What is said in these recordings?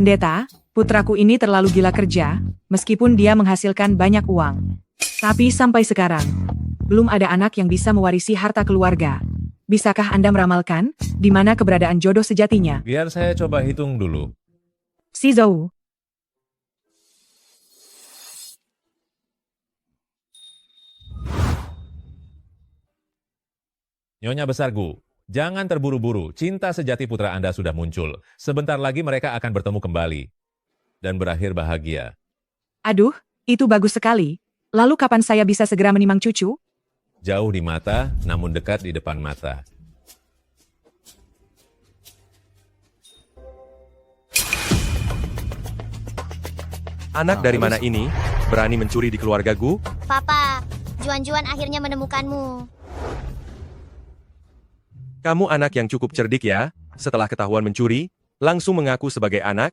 Pendeta, putraku ini terlalu gila kerja, meskipun dia menghasilkan banyak uang. Tapi sampai sekarang, belum ada anak yang bisa mewarisi harta keluarga. Bisakah Anda meramalkan, di mana keberadaan jodoh sejatinya? Biar saya coba hitung dulu. Si Zhou. Nyonya Besar Gu, jangan terburu-buru. Cinta sejati putra Anda sudah muncul. Sebentar lagi mereka akan bertemu kembali. Dan berakhir bahagia. Aduh, itu bagus sekali. Lalu kapan saya bisa segera menimang cucu? Jauh di mata, namun dekat di depan mata. Anak dari mana ini? Berani mencuri di keluarga Gu? Papa, Juan-Juan akhirnya menemukanmu. Kamu anak yang cukup cerdik ya. Setelah ketahuan mencuri, langsung mengaku sebagai anak.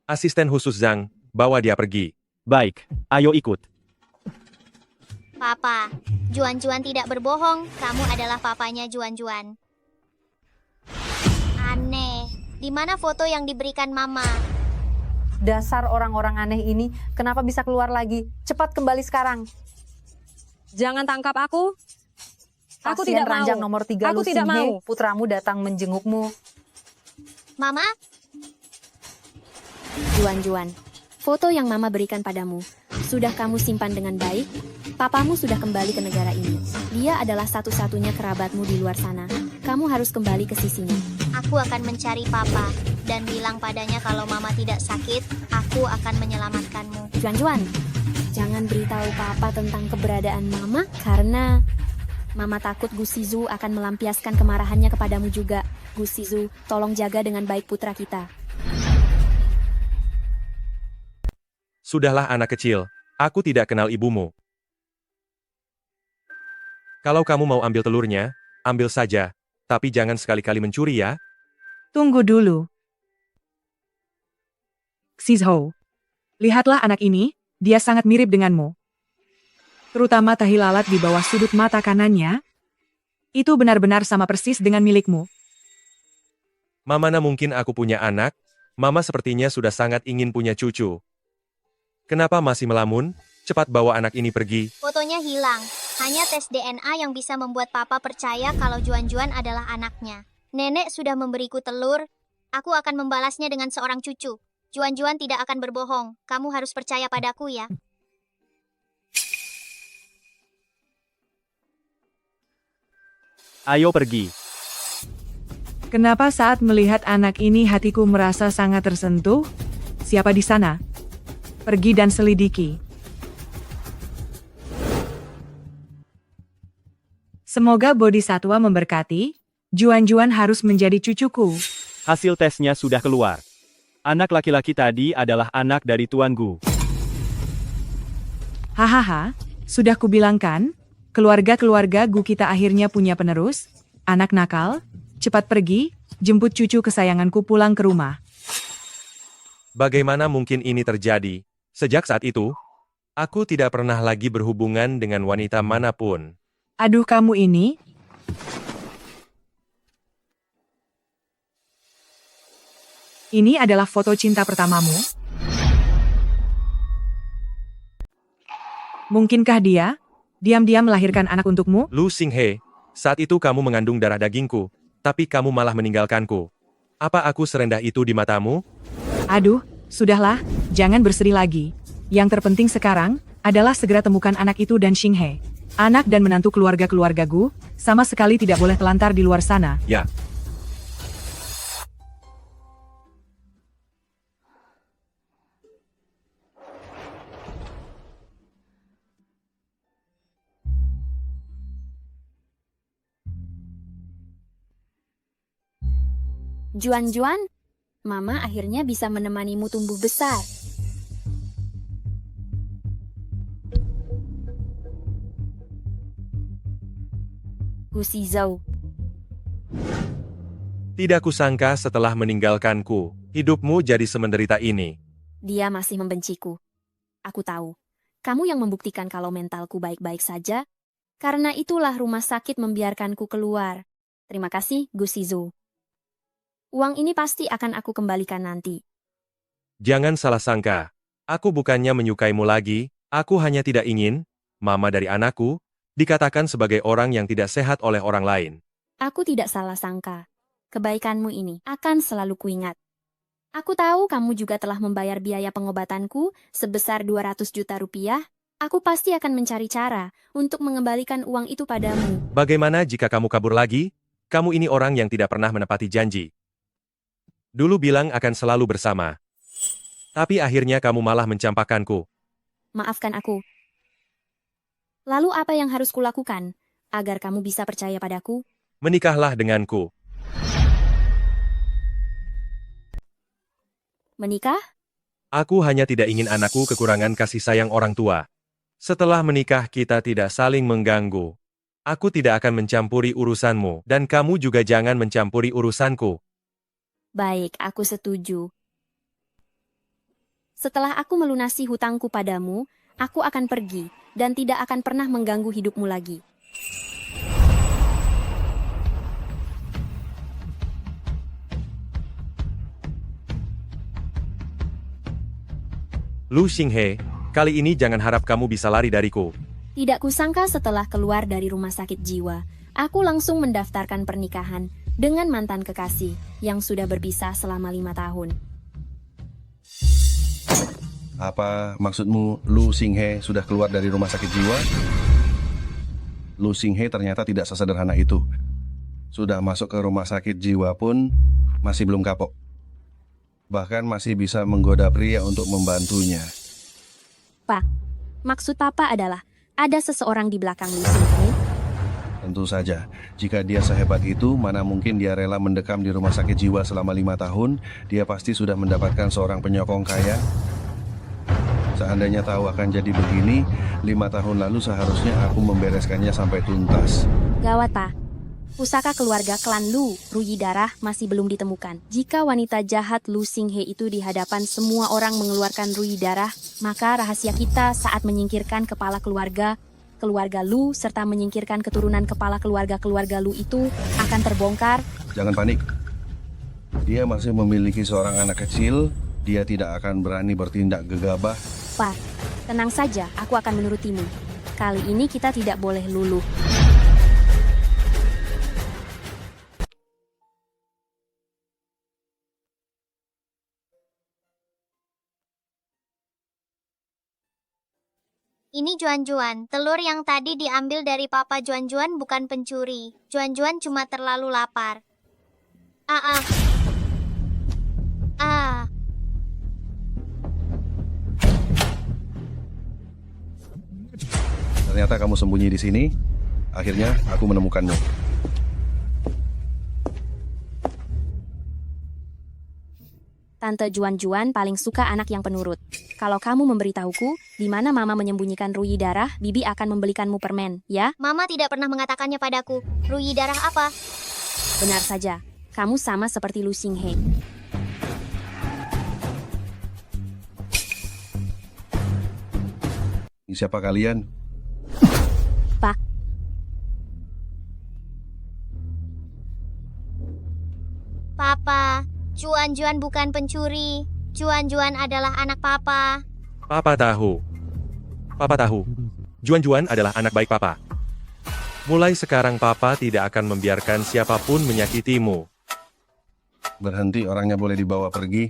Asisten khusus Zhang, bawa dia pergi. Baik, ayo ikut. Papa, Juan-Juan tidak berbohong. Kamu adalah papanya Juan-Juan. Aneh. Di mana foto yang diberikan Mama? Dasar orang-orang aneh ini, kenapa bisa keluar lagi? Cepat kembali sekarang. Jangan tangkap aku. Aku Pasien tidak ranjang mau. nomor 3 Aku tidak Lusinhe, mau. putramu datang menjengukmu. Mama, Juan-Juan, foto yang Mama berikan padamu, sudah kamu simpan dengan baik? Papamu sudah kembali ke negara ini. Dia adalah satu-satunya kerabatmu di luar sana. Kamu harus kembali ke sisinya. aku akan mencari Papa dan bilang padanya kalau Mama tidak sakit, aku akan menyelamatkanmu. Juan-Juan, jangan beritahu Papa tentang keberadaan Mama, karena Mama takut Gu Shizu akan melampiaskan kemarahannya kepadamu juga. Gu Shizu, tolong jaga dengan baik putra kita. Sudahlah anak kecil, aku tidak kenal ibumu. Kalau kamu mau ambil telurnya, ambil saja. Tapi jangan sekali-kali mencuri ya. Tunggu dulu. Si Zhou. Lihatlah anak ini, dia sangat mirip denganmu. Terutama tahi lalat di bawah sudut mata kanannya. Itu benar-benar sama persis dengan milikmu. Mana mungkin aku punya anak? Mama sepertinya sudah sangat ingin punya cucu. Kenapa masih melamun? Cepat bawa anak ini pergi. Fotonya hilang. Hanya tes DNA yang bisa membuat Papa percaya kalau Juan-Juan adalah anaknya. Nenek sudah memberiku telur. Aku akan membalasnya dengan seorang cucu. Juan-Juan tidak akan berbohong. Kamu harus percaya padaku ya. Ayo pergi. Kenapa saat melihat anak ini hatiku merasa sangat tersentuh? Siapa di sana? Pergi dan selidiki. Semoga Bodhisatwa memberkati, Juan-Juan harus menjadi cucuku. Hasil tesnya sudah keluar. Anak laki-laki tadi adalah anak dari Tuan Gu. Hahaha, sudah kubilangkan, keluarga-keluarga Gu kita akhirnya punya penerus, anak nakal, cepat pergi, jemput cucu kesayanganku pulang ke rumah. Bagaimana mungkin ini terjadi? Sejak saat itu, aku tidak pernah lagi berhubungan dengan wanita manapun. Aduh kamu ini. Ini adalah foto cinta pertamamu? Mungkinkah dia diam-diam melahirkan anak untukmu? Lu Xinghe, saat itu kamu mengandung darah dagingku, tapi kamu malah meninggalkanku. Apa aku serendah itu di matamu? Aduh, sudahlah, jangan bersedih lagi. Yang terpenting sekarang adalah segera temukan anak itu dan Xinghe. Anak dan menantu keluarga-keluarga Gu sama sekali tidak boleh telantar di luar sana. Ya. Juan-Juan, Mama akhirnya bisa menemanimu tumbuh besar. Gu Shizu, Tidak kusangka setelah meninggalkanku, hidupmu jadi semenderita ini. dia masih membenciku. Aku tahu, kamu yang membuktikan kalau mentalku baik-baik saja. Karena itulah rumah sakit membiarkanku keluar. Terima kasih, Gu Shizu. Uang ini pasti akan aku kembalikan nanti. Jangan salah sangka. Aku bukannya menyukaimu lagi, aku hanya tidak ingin, mama dari anakku, dikatakan sebagai orang yang tidak sehat oleh orang lain. Aku tidak salah sangka. Kebaikanmu ini akan selalu kuingat. Aku tahu kamu juga telah membayar biaya pengobatanku sebesar 200 juta rupiah. Aku pasti akan mencari cara untuk mengembalikan uang itu padamu. Bagaimana jika kamu kabur lagi? Kamu ini orang yang tidak pernah menepati janji. Dulu bilang akan selalu bersama. Tapi akhirnya kamu malah mencampakkanku. Maafkan aku. Lalu apa yang harus kulakukan agar kamu bisa percaya padaku? Menikahlah denganku. Menikah? Aku hanya tidak ingin anakku kekurangan kasih sayang orang tua. Setelah menikah kita tidak saling mengganggu. Aku tidak akan mencampuri urusanmu, dan kamu juga jangan mencampuri urusanku. Baik, aku setuju. Setelah aku melunasi hutangku padamu, aku akan pergi dan tidak akan pernah mengganggu hidupmu lagi. Lu Xinghe, kali ini jangan harap kamu bisa lari dariku. Tidak kusangka setelah keluar dari rumah sakit jiwa, aku langsung mendaftarkan pernikahan dengan mantan kekasih yang sudah berpisah selama 5 tahun. Apa maksudmu Lu Xinghe sudah keluar dari rumah sakit jiwa? Lu Xinghe ternyata tidak sesederhana itu. Sudah masuk ke rumah sakit jiwa pun masih belum kapok. Bahkan masih bisa menggoda pria untuk membantunya. Pak, maksud Papa adalah ada seseorang di belakang Lu Xinghe? Tentu saja, jika dia sehebat itu, mana mungkin dia rela mendekam di rumah sakit jiwa selama 5 tahun. Dia pasti sudah mendapatkan seorang penyokong kaya. Seandainya tahu akan jadi begini, 5 tahun lalu seharusnya aku membereskannya sampai tuntas. Gawat, Pak. Pusaka keluarga klan Lu, Ruyi Darah, masih belum ditemukan. Jika wanita jahat Lu Xinghe itu di hadapan semua orang mengeluarkan Ruyi Darah, maka rahasia kita saat menyingkirkan kepala keluarga Lu, serta menyingkirkan keturunan kepala keluarga Lu itu akan terbongkar. Jangan panik. Dia masih memiliki seorang anak kecil. Dia tidak akan berani bertindak gegabah. Pak, tenang saja, aku akan menurutimu. Kali ini kita tidak boleh luluh. Ini Juan-Juan, telur yang tadi diambil dari Papa Juan-Juan bukan pencuri. Juan-Juan cuma terlalu lapar. Ah. Ternyata kamu sembunyi di sini. Akhirnya aku menemukanmu. Tante Juan-Juan paling suka anak yang penurut. Kalau kamu memberitahuku di mana Mama menyembunyikan Ruyi Darah, Bibi akan membelikanmu permen, ya? Mama tidak pernah mengatakannya padaku. Ruyi Darah apa? Benar saja, kamu sama seperti Lu Xinghe. Siapa kalian? Pak. Papa, Juan-Juan bukan pencuri. Juan-Juan adalah anak Papa. Papa tahu. Juan-Juan adalah anak baik Papa. Mulai sekarang Papa tidak akan membiarkan siapapun menyakitimu. Berhenti, orangnya boleh dibawa pergi.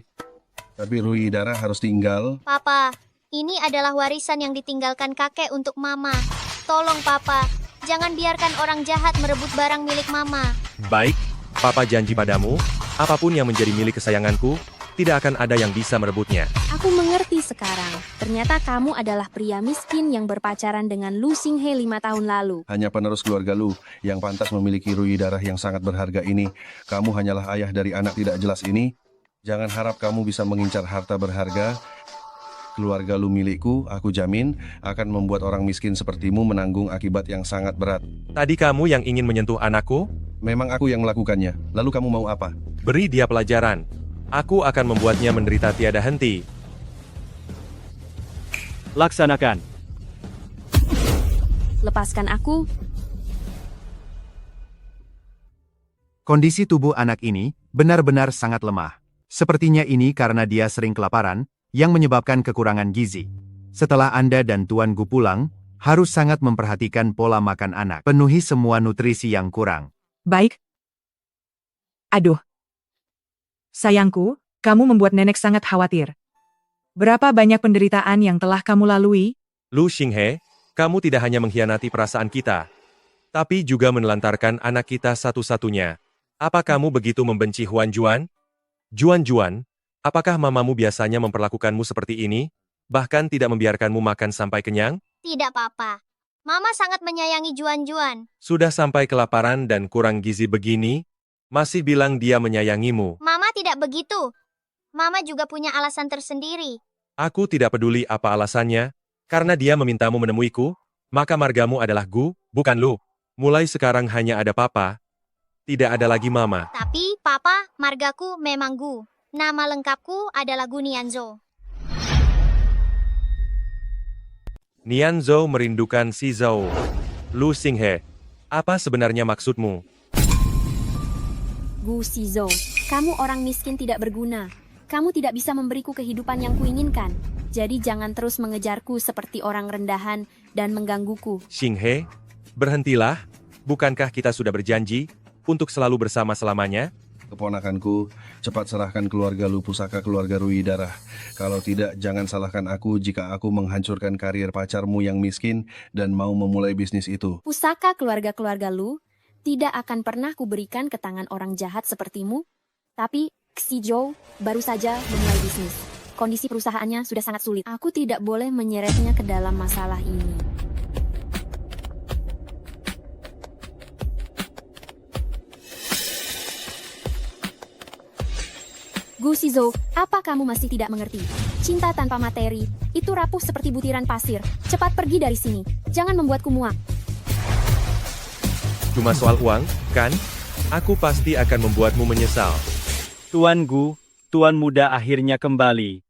Tapi Ruyi Darah harus tinggal. Papa, ini adalah warisan yang ditinggalkan kakek untuk Mama. Tolong Papa, jangan biarkan orang jahat merebut barang milik Mama. Baik, Papa janji padamu, apapun yang menjadi milik kesayanganku, tidak akan ada yang bisa merebutnya. Aku mengerti sekarang. Ternyata kamu adalah pria miskin yang berpacaran dengan Lu Xinghe 5 tahun lalu. Hanya penerus keluarga Lu yang pantas memiliki Ruyi Darah yang sangat berharga ini. Kamu hanyalah ayah dari anak tidak jelas ini. Jangan harap kamu bisa mengincar harta berharga. Keluarga Lu milikku, aku jamin, akan membuat orang miskin sepertimu menanggung akibat yang sangat berat. Tadi kamu yang ingin menyentuh anakku? Memang aku yang melakukannya. Lalu kamu mau apa? Beri dia pelajaran. Aku akan membuatnya menderita tiada henti. Laksanakan. Lepaskan aku. Kondisi tubuh anak ini benar-benar sangat lemah. Sepertinya ini karena dia sering kelaparan, yang menyebabkan kekurangan gizi. Setelah Anda dan Tuan Gu pulang, harus sangat memperhatikan pola makan anak. Penuhi semua nutrisi yang kurang. Baik. Aduh. Sayangku, kamu membuat nenek sangat khawatir. Berapa banyak penderitaan yang telah kamu lalui? Lu Xinghe, kamu tidak hanya mengkhianati perasaan kita, tapi juga menelantarkan anak kita satu-satunya. Apa kamu begitu membenci Huan Juan? Juan, apakah mamamu biasanya memperlakukanmu seperti ini? Bahkan tidak membiarkanmu makan sampai kenyang? Tidak, Papa. Mama sangat menyayangi Juan. Sudah sampai kelaparan dan kurang gizi begini, masih bilang dia menyayangimu. Mama tidak begitu. Mama juga punya alasan tersendiri. Aku tidak peduli apa alasannya, karena dia memintamu menemuiku, maka margamu adalah Gu, bukan Lu. Mulai sekarang hanya ada Papa, tidak ada lagi Mama. Tapi, Papa, margaku memang Gu. Nama lengkapku adalah Gu Nianzhou. Nianzhou merindukan si Zhou. Lu Xinghe, apa sebenarnya maksudmu? Gu Shizhou, kamu orang miskin tidak berguna. Kamu tidak bisa memberiku kehidupan yang kuinginkan. Jadi jangan terus mengejarku seperti orang rendahan dan menggangguku. Xinghe, berhentilah. Bukankah kita sudah berjanji untuk selalu bersama selamanya? Keponakanku, cepat serahkan keluarga Lu pusaka keluarga Rui Darah. Kalau tidak, jangan salahkan aku jika aku menghancurkan karier pacarmu yang miskin dan mau memulai bisnis itu. Pusaka keluarga-keluarga Lu tidak akan pernah kuberikan ke tangan orang jahat sepertimu. Tapi Xi Zhou baru saja memulai bisnis. Kondisi perusahaannya sudah sangat sulit. Aku tidak boleh menyeretnya ke dalam masalah ini. Gu Shizhou, apa kamu masih tidak mengerti? Cinta tanpa materi, itu rapuh seperti butiran pasir. Cepat pergi dari sini. Jangan membuatku muak. Cuma soal uang, kan? Aku pasti akan membuatmu menyesal. Tuan Gu, Tuan Muda akhirnya kembali.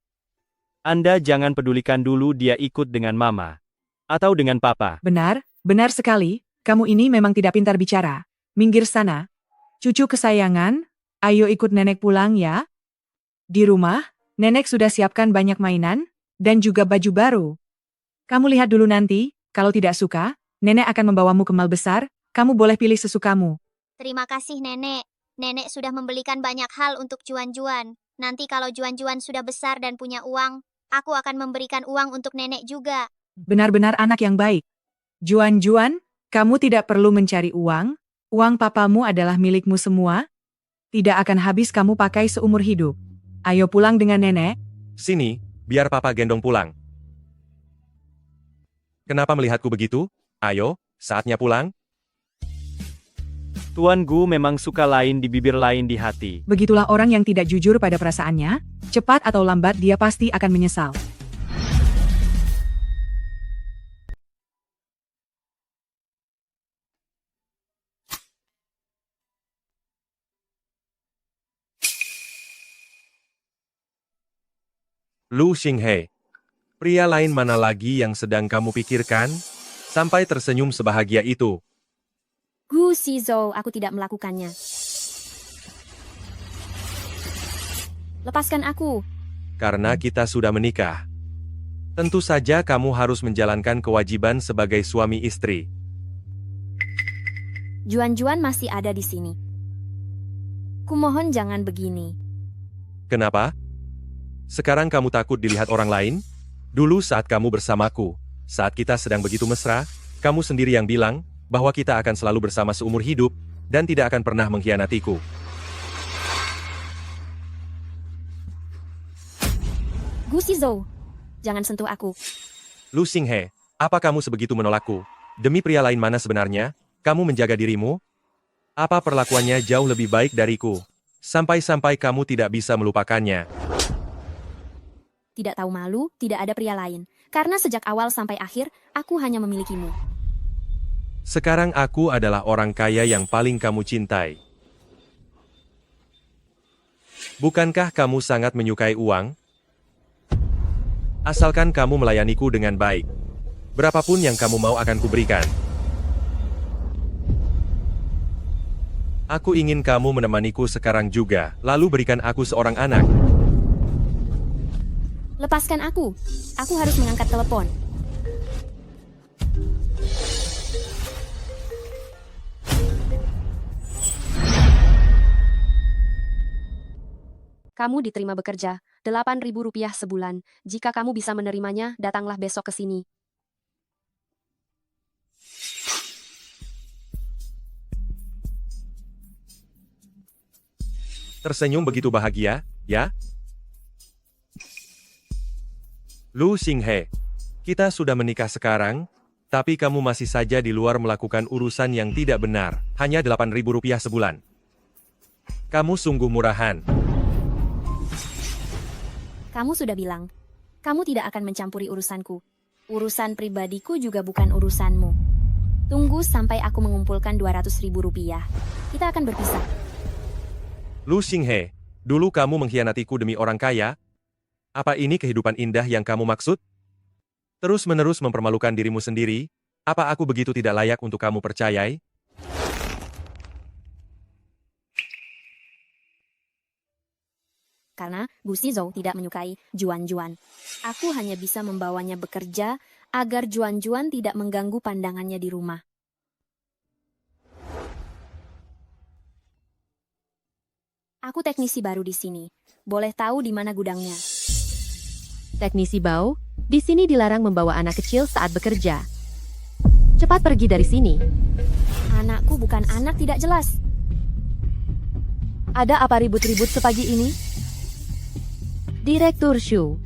Anda jangan pedulikan dulu dia ikut dengan Mama. Atau dengan Papa. Benar sekali. Kamu ini memang tidak pintar bicara. Minggir sana. Cucu kesayangan, ayo ikut nenek pulang ya. Di rumah, nenek sudah siapkan banyak mainan, dan juga baju baru. Kamu lihat dulu nanti, kalau tidak suka, nenek akan membawamu ke mall besar, kamu boleh pilih sesukamu. Terima kasih, Nenek. Nenek sudah membelikan banyak hal untuk Juan. Nanti kalau Juan sudah besar dan punya uang, aku akan memberikan uang untuk nenek juga. Benar-benar anak yang baik. Juan, kamu tidak perlu mencari uang. Uang papamu adalah milikmu semua. Tidak akan habis kamu pakai seumur hidup. Ayo pulang dengan nenek. Sini, biar Papa gendong pulang. Kenapa melihatku begitu? Ayo, saatnya pulang. Tuan Gu memang suka lain di bibir lain di hati. Begitulah orang yang tidak jujur pada perasaannya, cepat atau lambat dia pasti akan menyesal. Lu Xinghe, pria lain mana lagi yang sedang kamu pikirkan? Sampai tersenyum sebahagia itu. Gu Shizhou, aku tidak melakukannya. Lepaskan aku. Karena kita sudah menikah. Tentu saja kamu harus menjalankan kewajiban sebagai suami istri. Juan masih ada di sini. Kumohon jangan begini. Kenapa? Sekarang kamu takut dilihat orang lain? Dulu saat kamu bersamaku, saat kita sedang begitu mesra, kamu sendiri yang bilang bahwa kita akan selalu bersama seumur hidup dan tidak akan pernah mengkhianatiku. Gu Shizhou, jangan sentuh aku. Lu Xinghe, apa kamu sebegitu menolakku? Demi pria lain mana sebenarnya, kamu menjaga dirimu? Apa perlakuannya jauh lebih baik dariku? Sampai-sampai kamu tidak bisa melupakannya. Tidak tahu malu, tidak ada pria lain. Karena sejak awal sampai akhir, aku hanya memilikimu. Sekarang aku adalah orang kaya yang paling kamu cintai. Bukankah kamu sangat menyukai uang? Asalkan kamu melayaniku dengan baik. Berapapun yang kamu mau akan kuberikan. Aku ingin kamu menemaniku sekarang juga, lalu berikan aku seorang anak. Lepaskan aku. Aku harus mengangkat telepon. Kamu diterima bekerja, Rp8.000 sebulan. Jika kamu bisa menerimanya, datanglah besok ke sini. Tersenyum begitu bahagia, ya? Lu Xinghe, kita sudah menikah sekarang, tapi kamu masih saja di luar melakukan urusan yang tidak benar, hanya Rp8.000 sebulan. Kamu sungguh murahan. Kamu sudah bilang, kamu tidak akan mencampuri urusanku. Urusan pribadiku juga bukan urusanmu. Tunggu sampai aku mengumpulkan Rp200.000. Kita akan berpisah. Lu Xinghe, dulu kamu mengkhianatiku demi orang kaya? Apa ini kehidupan indah yang kamu maksud? Terus-menerus mempermalukan dirimu sendiri? Apa aku begitu tidak layak untuk kamu percayai? Karena Gu Shizhou tidak menyukai Juan-Juan. Aku hanya bisa membawanya bekerja agar Juan-Juan tidak mengganggu pandangannya di rumah. Aku teknisi baru di sini. Boleh tahu di mana gudangnya? Teknisi Bao, di sini dilarang membawa anak kecil saat bekerja. Cepat pergi dari sini. Anakku bukan anak tidak jelas. Ada apa ribut-ribut sepagi ini? Direktur Shu.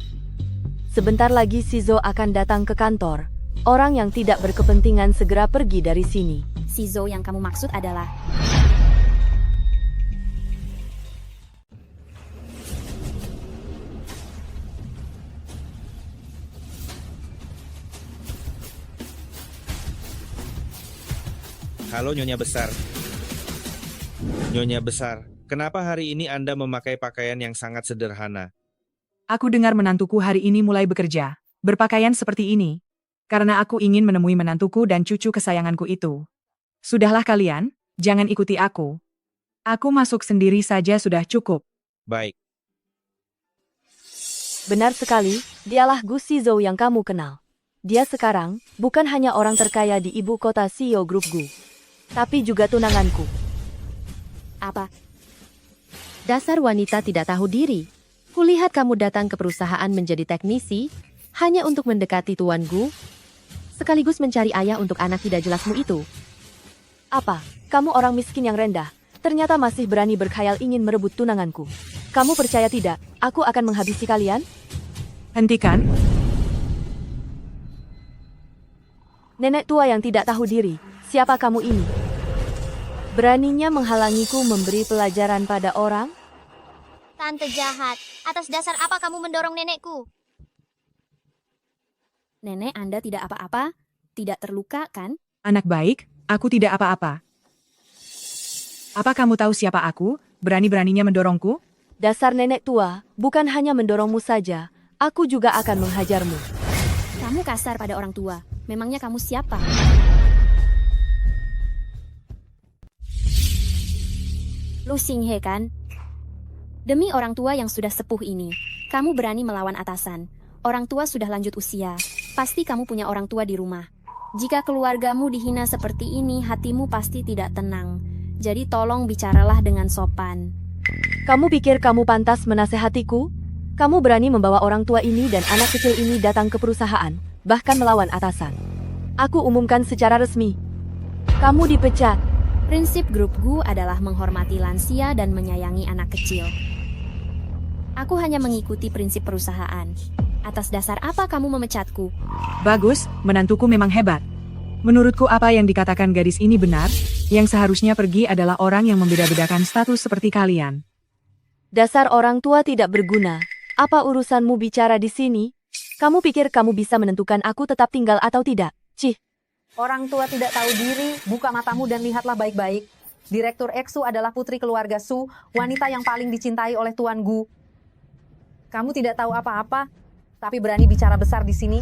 Sebentar lagi Shizhou akan datang ke kantor. Orang yang tidak berkepentingan segera pergi dari sini. Shizhou yang kamu maksud adalah... Halo Nyonya Besar. Nyonya Besar, kenapa hari ini Anda memakai pakaian yang sangat sederhana? Aku dengar menantuku hari ini mulai bekerja, berpakaian seperti ini. Karena aku ingin menemui menantuku dan cucu kesayanganku itu. Sudahlah kalian, jangan ikuti aku. Aku masuk sendiri saja sudah cukup. Baik. Benar sekali, dialah Gu Shizhou yang kamu kenal. Dia sekarang bukan hanya orang terkaya di ibu kota CEO Grup Gu, tapi juga tunanganku. Apa? Dasar wanita tidak tahu diri. Kulihat kamu datang ke perusahaan menjadi teknisi, hanya untuk mendekati Tuan Gu, sekaligus mencari ayah untuk anak tidak jelasmu itu. Apa? Kamu orang miskin yang rendah, ternyata masih berani berkhayal ingin merebut tunanganku. Kamu percaya tidak, aku akan menghabisi kalian? Hentikan. Nenek tua yang tidak tahu diri, siapa kamu ini? Beraninya menghalangiku memberi pelajaran pada orang? Tante jahat, atas dasar apa kamu mendorong nenekku? Nenek Anda tidak apa-apa? Tidak terluka, kan? Anak baik, aku tidak apa-apa. Apa kamu tahu siapa aku? Berani-beraninya mendorongku? Dasar nenek tua, bukan hanya mendorongmu saja, aku juga akan menghajarmu. Kamu kasar pada orang tua. Memangnya kamu siapa? Lu Xinghe kan? Demi orang tua yang sudah sepuh ini, kamu berani melawan atasan. Orang tua sudah lanjut usia. Pasti kamu punya orang tua di rumah. Jika keluargamu dihina seperti ini, hatimu pasti tidak tenang. Jadi tolong bicaralah dengan sopan. Kamu pikir kamu pantas menasehatiku? Kamu berani membawa orang tua ini dan anak kecil ini datang ke perusahaan, bahkan melawan atasan. Aku umumkan secara resmi. Kamu dipecat. Prinsip Grup Gu adalah menghormati lansia dan menyayangi anak kecil. Aku hanya mengikuti prinsip perusahaan. Atas dasar apa kamu memecatku? Bagus, menantuku memang hebat. Menurutku apa yang dikatakan gadis ini benar, yang seharusnya pergi adalah orang yang membeda-bedakan status seperti kalian. Dasar orang tua tidak berguna. Apa urusanmu bicara di sini? Kamu pikir kamu bisa menentukan aku tetap tinggal atau tidak? Cih. Orang tua tidak tahu diri, buka matamu dan lihatlah baik-baik. Direktur Exu adalah putri keluarga Su, wanita yang paling dicintai oleh Tuan Gu. Kamu tidak tahu apa-apa, tapi berani bicara besar di sini.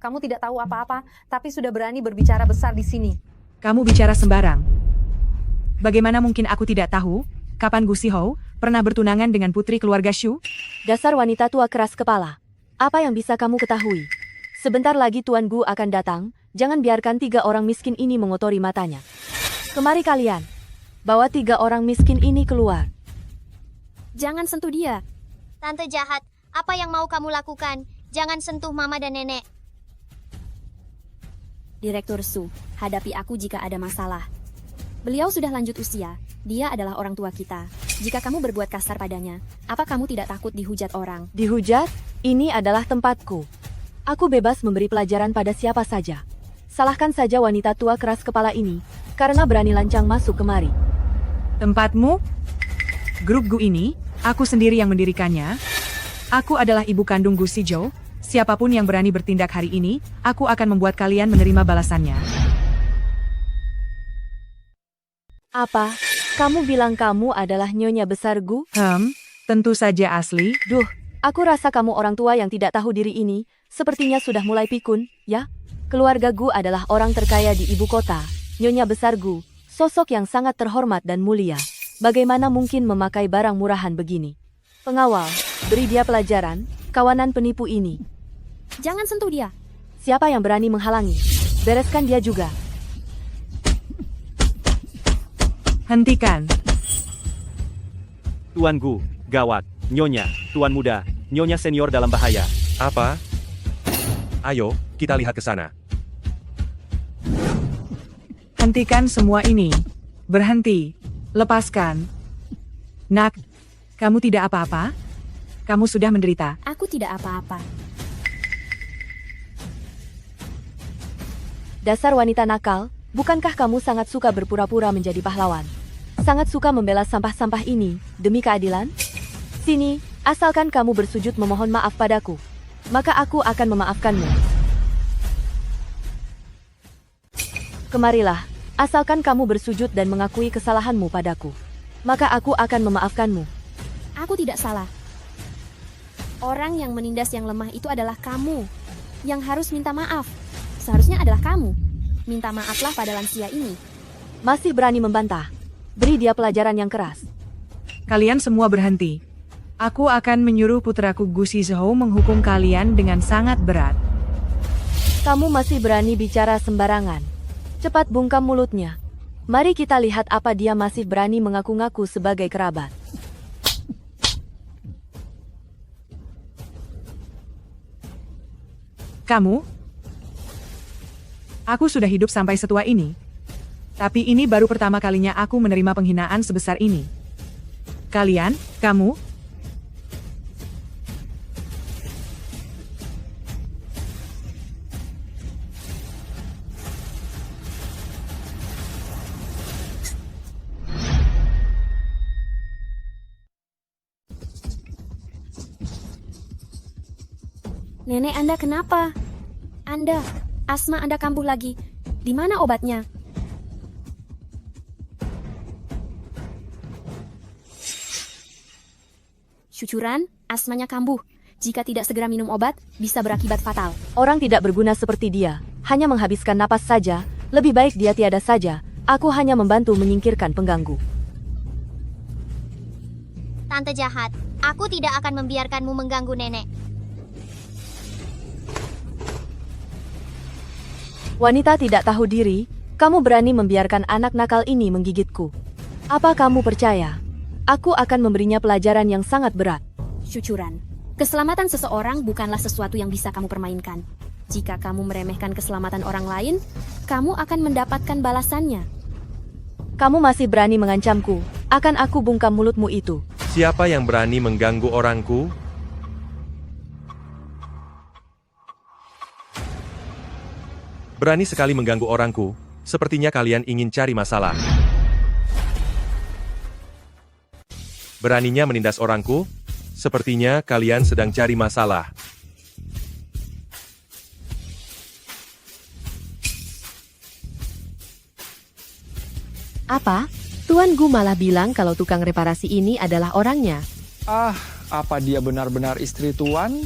Kamu tidak tahu apa-apa, tapi sudah berani berbicara besar di sini. Kamu bicara sembarang. Bagaimana mungkin aku tidak tahu, kapan Gu Sihou pernah bertunangan dengan putri keluarga Shu? Dasar wanita tua keras kepala. Apa yang bisa kamu ketahui? Sebentar lagi Tuan Gu akan datang, jangan biarkan 3 orang miskin ini mengotori matanya. Kemari kalian. Bawa 3 orang miskin ini keluar. Jangan sentuh dia. Tante jahat, apa yang mau kamu lakukan? Jangan sentuh mama dan nenek. Direktur Su, hadapi aku jika ada masalah. Beliau sudah lanjut usia. Dia adalah orang tua kita. Jika kamu berbuat kasar padanya, apa kamu tidak takut dihujat orang? Dihujat? Ini adalah tempatku. Aku bebas memberi pelajaran pada siapa saja. Salahkan saja wanita tua keras kepala ini, karena berani lancang masuk kemari. Tempatmu? Grup Gu ini, aku sendiri yang mendirikannya. Aku adalah ibu kandung Gu Shizhou. Siapapun yang berani bertindak hari ini, aku akan membuat kalian menerima balasannya. Apa? Kamu bilang kamu adalah nyonya besar Gu? Tentu saja asli. Duh, aku rasa kamu orang tua yang tidak tahu diri ini, sepertinya sudah mulai pikun, ya? Keluarga Gu adalah orang terkaya di ibu kota. Nyonya besar Gu, sosok yang sangat terhormat dan mulia. Bagaimana mungkin memakai barang murahan begini? Pengawal, beri dia pelajaran, kawanan penipu ini. Jangan sentuh dia. Siapa yang berani menghalangi? Bereskan dia juga. Hentikan. Tuan Gu, gawat. Nyonya, Tuan muda, Nyonya senior dalam bahaya. Apa? Ayo, kita lihat ke sana. Hentikan semua ini. Berhenti. Lepaskan. Nak, kamu tidak apa-apa? Kamu sudah menderita. Aku tidak apa-apa. Dasar wanita nakal, bukankah kamu sangat suka berpura-pura menjadi pahlawan? Sangat suka membela sampah-sampah ini, demi keadilan? Sini, asalkan kamu bersujud memohon maaf padaku. Maka aku akan memaafkanmu. Kemarilah, asalkan kamu bersujud dan mengakui kesalahanmu padaku. Maka aku akan memaafkanmu. Aku tidak salah. Orang yang menindas yang lemah itu adalah kamu. Yang harus minta maaf. Seharusnya adalah kamu. Minta maaflah pada lansia ini. Masih berani membantah. Beri dia pelajaran yang keras. Kalian semua berhenti. Aku akan menyuruh putraku Gu Shizhou menghukum kalian dengan sangat berat. Kamu masih berani bicara sembarangan. Cepat bungkam mulutnya. Mari kita lihat apa dia masih berani mengaku-ngaku sebagai kerabat. Kamu? Aku sudah hidup sampai setua ini. Tapi ini baru pertama kalinya aku menerima penghinaan sebesar ini. Kalian, kamu? Nenek Anda kenapa? Anda, asma Anda kambuh lagi. Di mana obatnya? Syucuran, asmanya kambuh. Jika tidak segera minum obat, bisa berakibat fatal. Orang tidak berguna seperti dia, hanya menghabiskan napas saja, lebih baik dia tiada saja. Aku hanya membantu menyingkirkan pengganggu. Tante jahat, aku tidak akan membiarkanmu mengganggu nenek. Wanita tidak tahu diri, kamu berani membiarkan anak nakal ini menggigitku. Apa kamu percaya? Aku akan memberinya pelajaran yang sangat berat. Syucuran, keselamatan seseorang bukanlah sesuatu yang bisa kamu permainkan. Jika kamu meremehkan keselamatan orang lain, kamu akan mendapatkan balasannya. Kamu masih berani mengancamku, akan aku bungkam mulutmu itu. Siapa yang berani mengganggu orangku? Berani sekali mengganggu orangku, sepertinya kalian ingin cari masalah. Beraninya menindas orangku, sepertinya kalian sedang cari masalah. Apa? Tuan Gu malah bilang kalau tukang reparasi ini adalah orangnya. Apa dia benar-benar istri Tuan?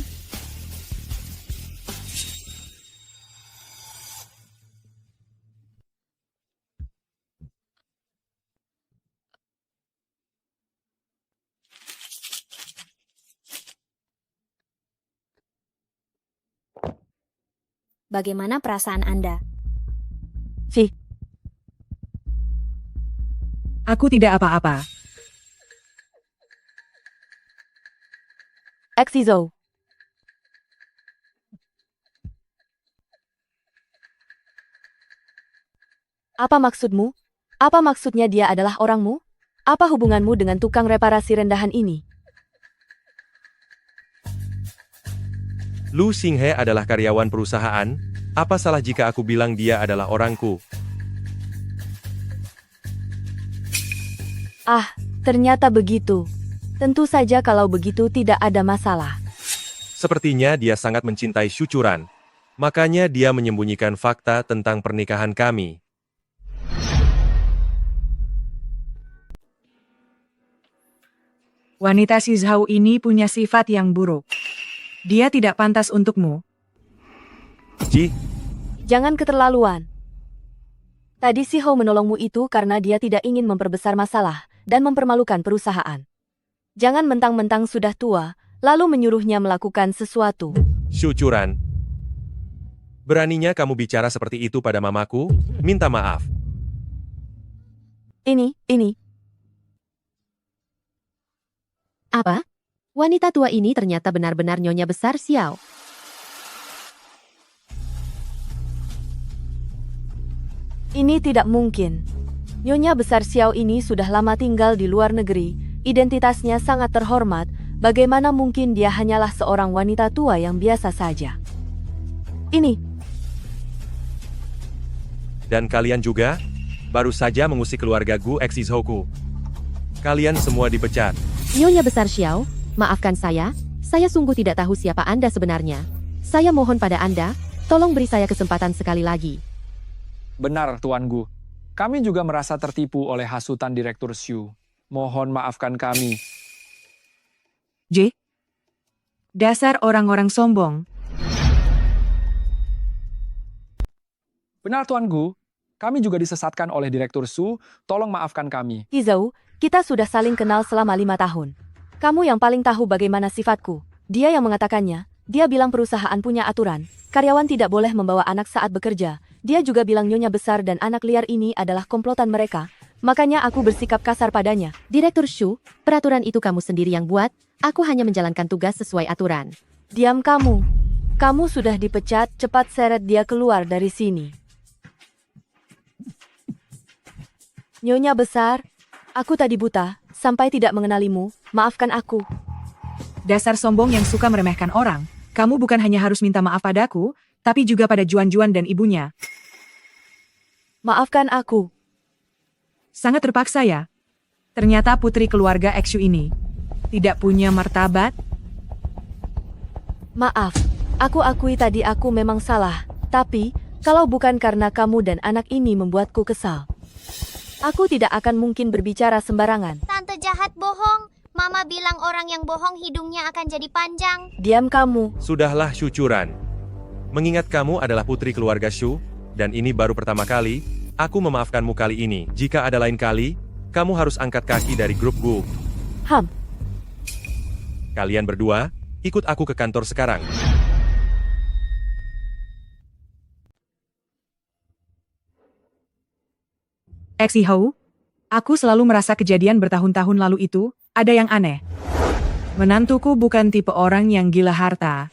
Bagaimana perasaan Anda? Fih, Aku tidak apa-apa. Exizou. Apa maksudmu? Apa maksudnya dia adalah orangmu? Apa hubunganmu dengan tukang reparasi rendahan ini? Lu Xinghe adalah karyawan perusahaan. Apa salah jika aku bilang dia adalah orangku? Ah, ternyata begitu. Tentu saja kalau begitu tidak ada masalah. Sepertinya dia sangat mencintai Syucuran. Makanya dia menyembunyikan fakta tentang pernikahan kami. Wanita si Zhao ini punya sifat yang buruk. Dia tidak pantas untukmu. Ji, Jangan keterlaluan. Tadi si Hou menolongmu itu karena dia tidak ingin memperbesar masalah dan mempermalukan perusahaan. Jangan mentang-mentang sudah tua, lalu menyuruhnya melakukan sesuatu. Syucuran. Beraninya kamu bicara seperti itu pada mamaku? Minta maaf. Ini. Apa? Wanita tua ini ternyata benar-benar nyonya besar Xiao. Ini tidak mungkin. Nyonya besar Xiao ini sudah lama tinggal di luar negeri, identitasnya sangat terhormat, bagaimana mungkin dia hanyalah seorang wanita tua yang biasa saja. Ini. Dan kalian juga? Baru saja mengusik keluarga Gu Exizhoku. Kalian semua dipecat. Nyonya besar Xiao, maafkan saya sungguh tidak tahu siapa Anda sebenarnya. Saya mohon pada Anda, tolong beri saya kesempatan sekali lagi. Benar, Tuan Gu. Kami juga merasa tertipu oleh hasutan Direktur Xu. Mohon maafkan kami. J. Dasar orang-orang sombong. Benar, Tuan Gu. Kami juga disesatkan oleh Direktur Xu. Tolong maafkan kami. Izou, kita sudah saling kenal selama 5 tahun. Kamu yang paling tahu bagaimana sifatku. Dia yang mengatakannya. Dia bilang perusahaan punya aturan. Karyawan tidak boleh membawa anak saat bekerja. Dia juga bilang nyonya besar dan anak liar ini adalah komplotan mereka. Makanya aku bersikap kasar padanya. Direktur Xu, peraturan itu kamu sendiri yang buat. Aku hanya menjalankan tugas sesuai aturan. Diam kamu. Kamu sudah dipecat, cepat seret dia keluar dari sini. Nyonya besar, aku tadi buta, sampai tidak mengenalimu. Maafkan aku. Dasar sombong yang suka meremehkan orang. Kamu bukan hanya harus minta maaf padaku, tapi juga pada Juan-Juan dan ibunya. Maafkan aku. Sangat terpaksa ya. Ternyata putri keluarga Xu ini tidak punya martabat. Maaf, aku akui tadi aku memang salah. Tapi, kalau bukan karena kamu dan anak ini membuatku kesal, aku tidak akan mungkin berbicara sembarangan. Tante jahat bohong. Mama bilang orang yang bohong hidungnya akan jadi panjang. Diam kamu. Sudahlah Syucuran. Mengingat kamu adalah putri keluarga Xu, dan ini baru pertama kali, aku memaafkanmu kali ini. Jika ada lain kali, kamu harus angkat kaki dari grup Gu. Kalian berdua, ikut aku ke kantor sekarang. Exihou, aku selalu merasa kejadian bertahun-tahun lalu itu ada yang aneh. Menantuku bukan tipe orang yang gila harta.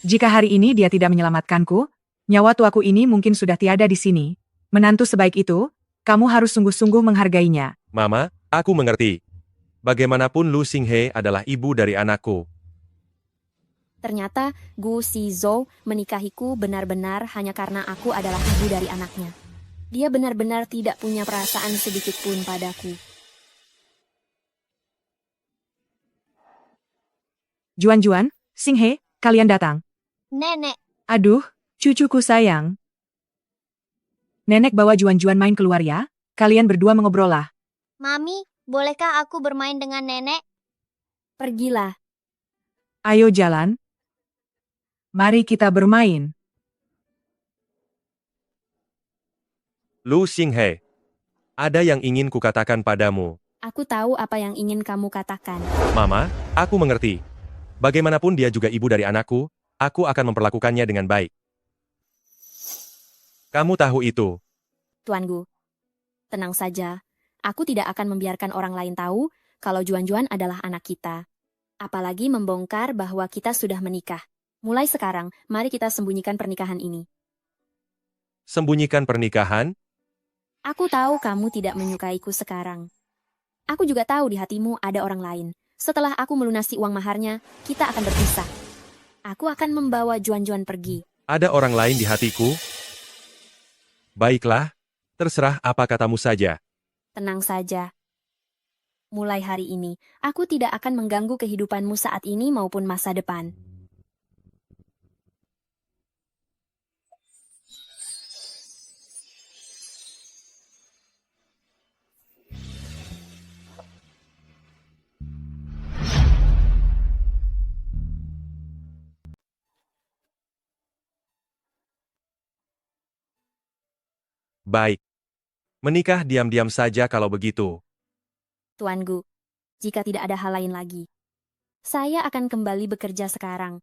Jika hari ini dia tidak menyelamatkanku, nyawa tuaku ini mungkin sudah tiada di sini. Menantu sebaik itu, kamu harus sungguh-sungguh menghargainya. Mama, aku mengerti. Bagaimanapun Lu Xinghe adalah ibu dari anakku. Ternyata Gu Shizhou menikahiku benar-benar hanya karena aku adalah ibu dari anaknya. Dia benar-benar tidak punya perasaan sedikit pun padaku. Juan-Juan, Xinghe, kalian datang. Nenek, Aduh, cucuku sayang. Nenek bawa Juan-Juan main keluar ya. Kalian berdua mengobrol lah. Mami, bolehkah aku bermain dengan nenek? Pergilah. Ayo jalan. Mari kita bermain. Lu Xinghe, ada yang ingin kukatakan padamu. Aku tahu apa yang ingin kamu katakan. Mama, aku mengerti. Bagaimanapun dia juga ibu dari anakku, aku akan memperlakukannya dengan baik. Kamu tahu itu. Tuan Gu, tenang saja. Aku tidak akan membiarkan orang lain tahu kalau Juan-Juan adalah anak kita. Apalagi membongkar bahwa kita sudah menikah. Mulai sekarang, mari kita sembunyikan pernikahan ini. Sembunyikan pernikahan? Aku tahu kamu tidak menyukaiku sekarang. Aku juga tahu di hatimu ada orang lain. Setelah aku melunasi uang maharnya, kita akan berpisah. Aku akan membawa Juan-Juan pergi. Ada orang lain di hatiku? Baiklah, terserah apa katamu saja. Tenang saja. Mulai hari ini, aku tidak akan mengganggu kehidupanmu saat ini maupun masa depan. Baik. Menikah diam-diam saja kalau begitu. Tuan Gu, jika tidak ada hal lain lagi, saya akan kembali bekerja sekarang.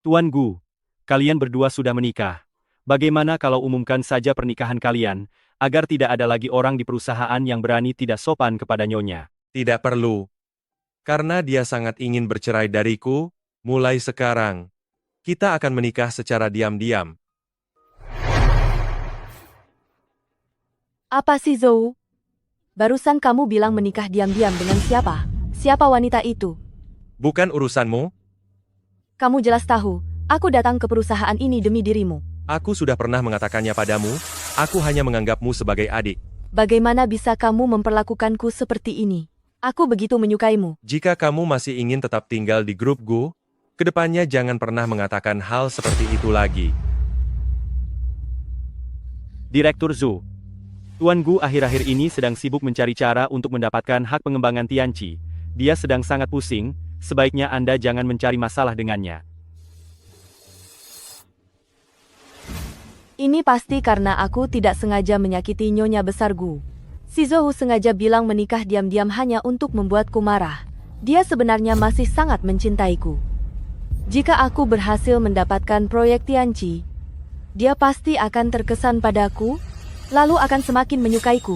Tuan Gu, kalian berdua sudah menikah. Bagaimana kalau umumkan saja pernikahan kalian, agar tidak ada lagi orang di perusahaan yang berani tidak sopan kepada nyonya? Tidak perlu. Karena dia sangat ingin bercerai dariku, mulai sekarang, kita akan menikah secara diam-diam. Apa sih Zhou? Barusan kamu bilang menikah diam-diam dengan siapa? Siapa wanita itu? Bukan urusanmu, Kamu jelas tahu, aku datang ke perusahaan ini demi dirimu. aku sudah pernah mengatakannya padamu, aku hanya menganggapmu sebagai adik. Bagaimana bisa kamu memperlakukanku seperti ini? Aku begitu menyukaimu. Jika kamu masih ingin tetap tinggal di grup Gu, kedepannya jangan pernah mengatakan hal seperti itu lagi. Direktur Zhu, Tuan Gu akhir-akhir ini sedang sibuk mencari cara untuk mendapatkan hak pengembangan Tianqi. Dia sedang sangat pusing, sebaiknya Anda jangan mencari masalah dengannya. Ini pasti karena aku tidak sengaja menyakiti nyonya besar Gu. Si Zhou sengaja bilang menikah diam-diam hanya untuk membuatku marah. Dia sebenarnya masih sangat mencintaiku. Jika aku berhasil mendapatkan proyek Tianqi, dia pasti akan terkesan padaku, lalu akan semakin menyukaiku.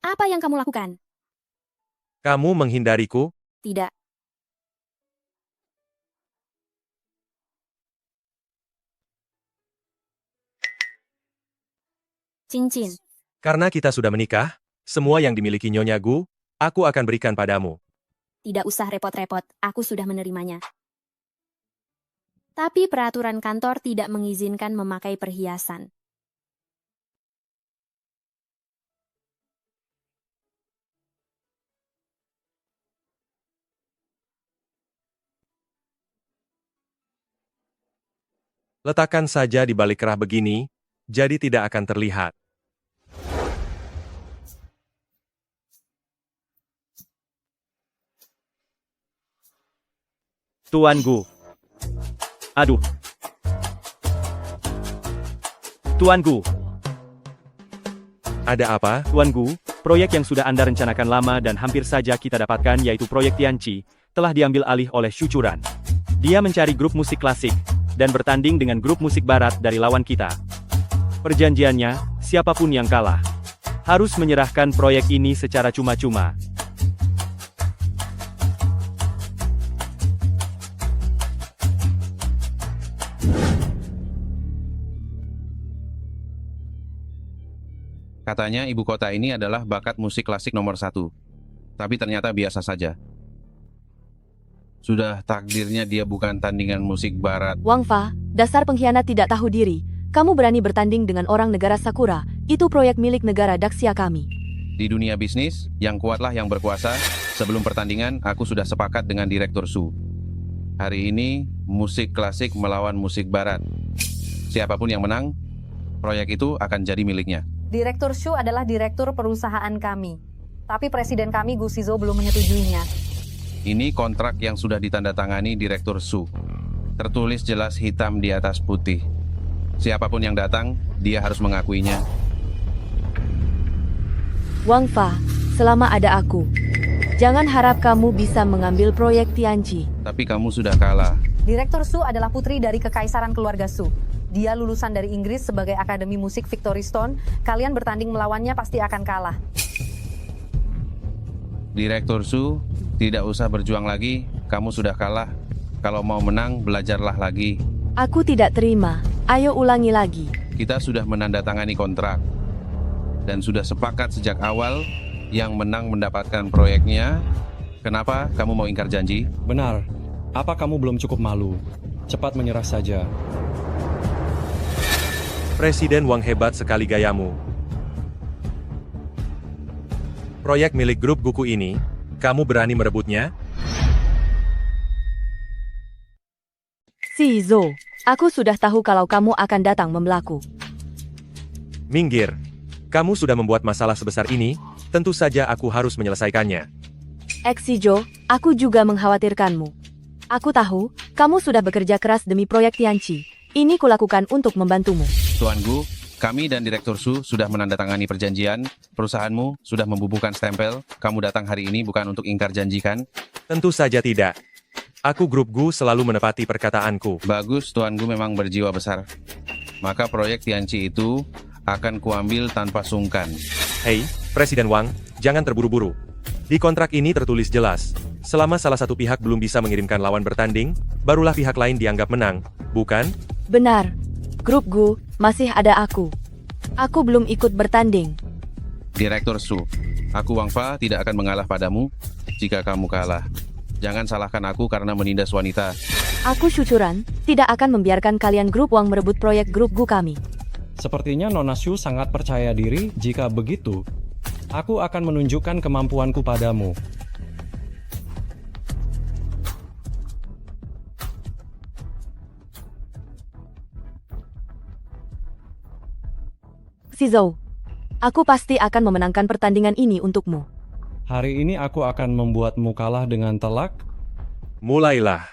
Apa yang kamu lakukan? Kamu menghindariku? Tidak. Cincin. Karena kita sudah menikah, semua yang dimiliki Nyonya Gu, aku akan berikan padamu. Tidak usah repot-repot, aku sudah menerimanya. Tapi peraturan kantor tidak mengizinkan memakai perhiasan. Letakkan saja di balik kerah begini, jadi tidak akan terlihat. Tuan Gu. Aduh. Tuan Gu. Ada apa? Tuan Gu, proyek yang sudah Anda rencanakan lama dan hampir saja kita dapatkan yaitu proyek Tianqi, telah diambil alih oleh Xu Churan. Dia mencari grup musik klasik, dan bertanding dengan grup musik barat dari lawan kita. Perjanjiannya, siapapun yang kalah, harus menyerahkan proyek ini secara cuma-cuma. Katanya ibu kota ini adalah bakat musik klasik nomor 1. Tapi ternyata biasa saja. Sudah takdirnya dia bukan tandingan musik barat. Wang Fa, dasar pengkhianat tidak tahu diri. Kamu berani bertanding dengan orang negara Sakura. Itu proyek milik negara Daxia kami. Di dunia bisnis, yang kuatlah yang berkuasa. Sebelum pertandingan, aku sudah sepakat dengan Direktur Su. Hari ini, musik klasik melawan musik barat. Siapapun yang menang, proyek itu akan jadi miliknya. Direktur Shu adalah direktur perusahaan kami. Tapi presiden kami Gu Shizhou belum menyetujuinya. Ini kontrak yang sudah ditandatangani Direktur Su. Tertulis jelas hitam di atas putih. Siapapun yang datang, dia harus mengakuinya. Wang Fa, selama ada aku, jangan harap kamu bisa mengambil proyek Tianqi. Tapi kamu sudah kalah. Direktur Su adalah putri dari kekaisaran keluarga Su. Dia lulusan dari Inggris sebagai Akademi Musik Victory Stone. Kalian bertanding melawannya pasti akan kalah. Direktur Su, tidak usah berjuang lagi. Kamu sudah kalah. Kalau mau menang, belajarlah lagi. Aku tidak terima. Ayo ulangi lagi. Kita sudah menandatangani kontrak. Dan sudah sepakat sejak awal, yang menang mendapatkan proyeknya. Kenapa kamu mau ingkar janji? Benar. Apa kamu belum cukup malu? Cepat menyerah saja. Presiden Wang, hebat sekali gayamu. Proyek milik grup Guku ini, kamu berani merebutnya? Si Zhou, aku sudah tahu kalau kamu akan datang membelaku. Minggir. Kamu sudah membuat masalah sebesar ini, tentu saja aku harus menyelesaikannya. Si Zhou, aku juga mengkhawatirkanmu. Aku tahu, kamu sudah bekerja keras demi proyek Tianqi. Ini kulakukan untuk membantumu. Tuan Gu, kami dan Direktur Su sudah menandatangani perjanjian. Perusahaanmu sudah membubuhkan stempel. Kamu datang hari ini bukan untuk ingkar janji, kan? Tentu saja tidak. Aku grup Gu selalu menepati perkataanku. Bagus, Tuan Gu memang berjiwa besar. Maka proyek Tianqi itu akan kuambil tanpa sungkan. Hei, Presiden Wang, jangan terburu-buru. Di kontrak ini tertulis jelas, selama salah satu pihak belum bisa mengirimkan lawan bertanding, barulah pihak lain dianggap menang, bukan? Benar. Grup Gu, masih ada aku. Aku belum ikut bertanding. Direktur Su, aku Wang Fa tidak akan mengalah padamu jika kamu kalah. Jangan salahkan aku karena menindas wanita. Aku Syucuran, tidak akan membiarkan kalian grup Wang merebut proyek grup Gu kami. Sepertinya Nona Shu sangat percaya diri. Jika begitu, aku akan menunjukkan kemampuanku padamu. Si Zhou, aku pasti akan memenangkan pertandingan ini untukmu. Hari ini aku akan membuatmu kalah dengan telak. Mulailah.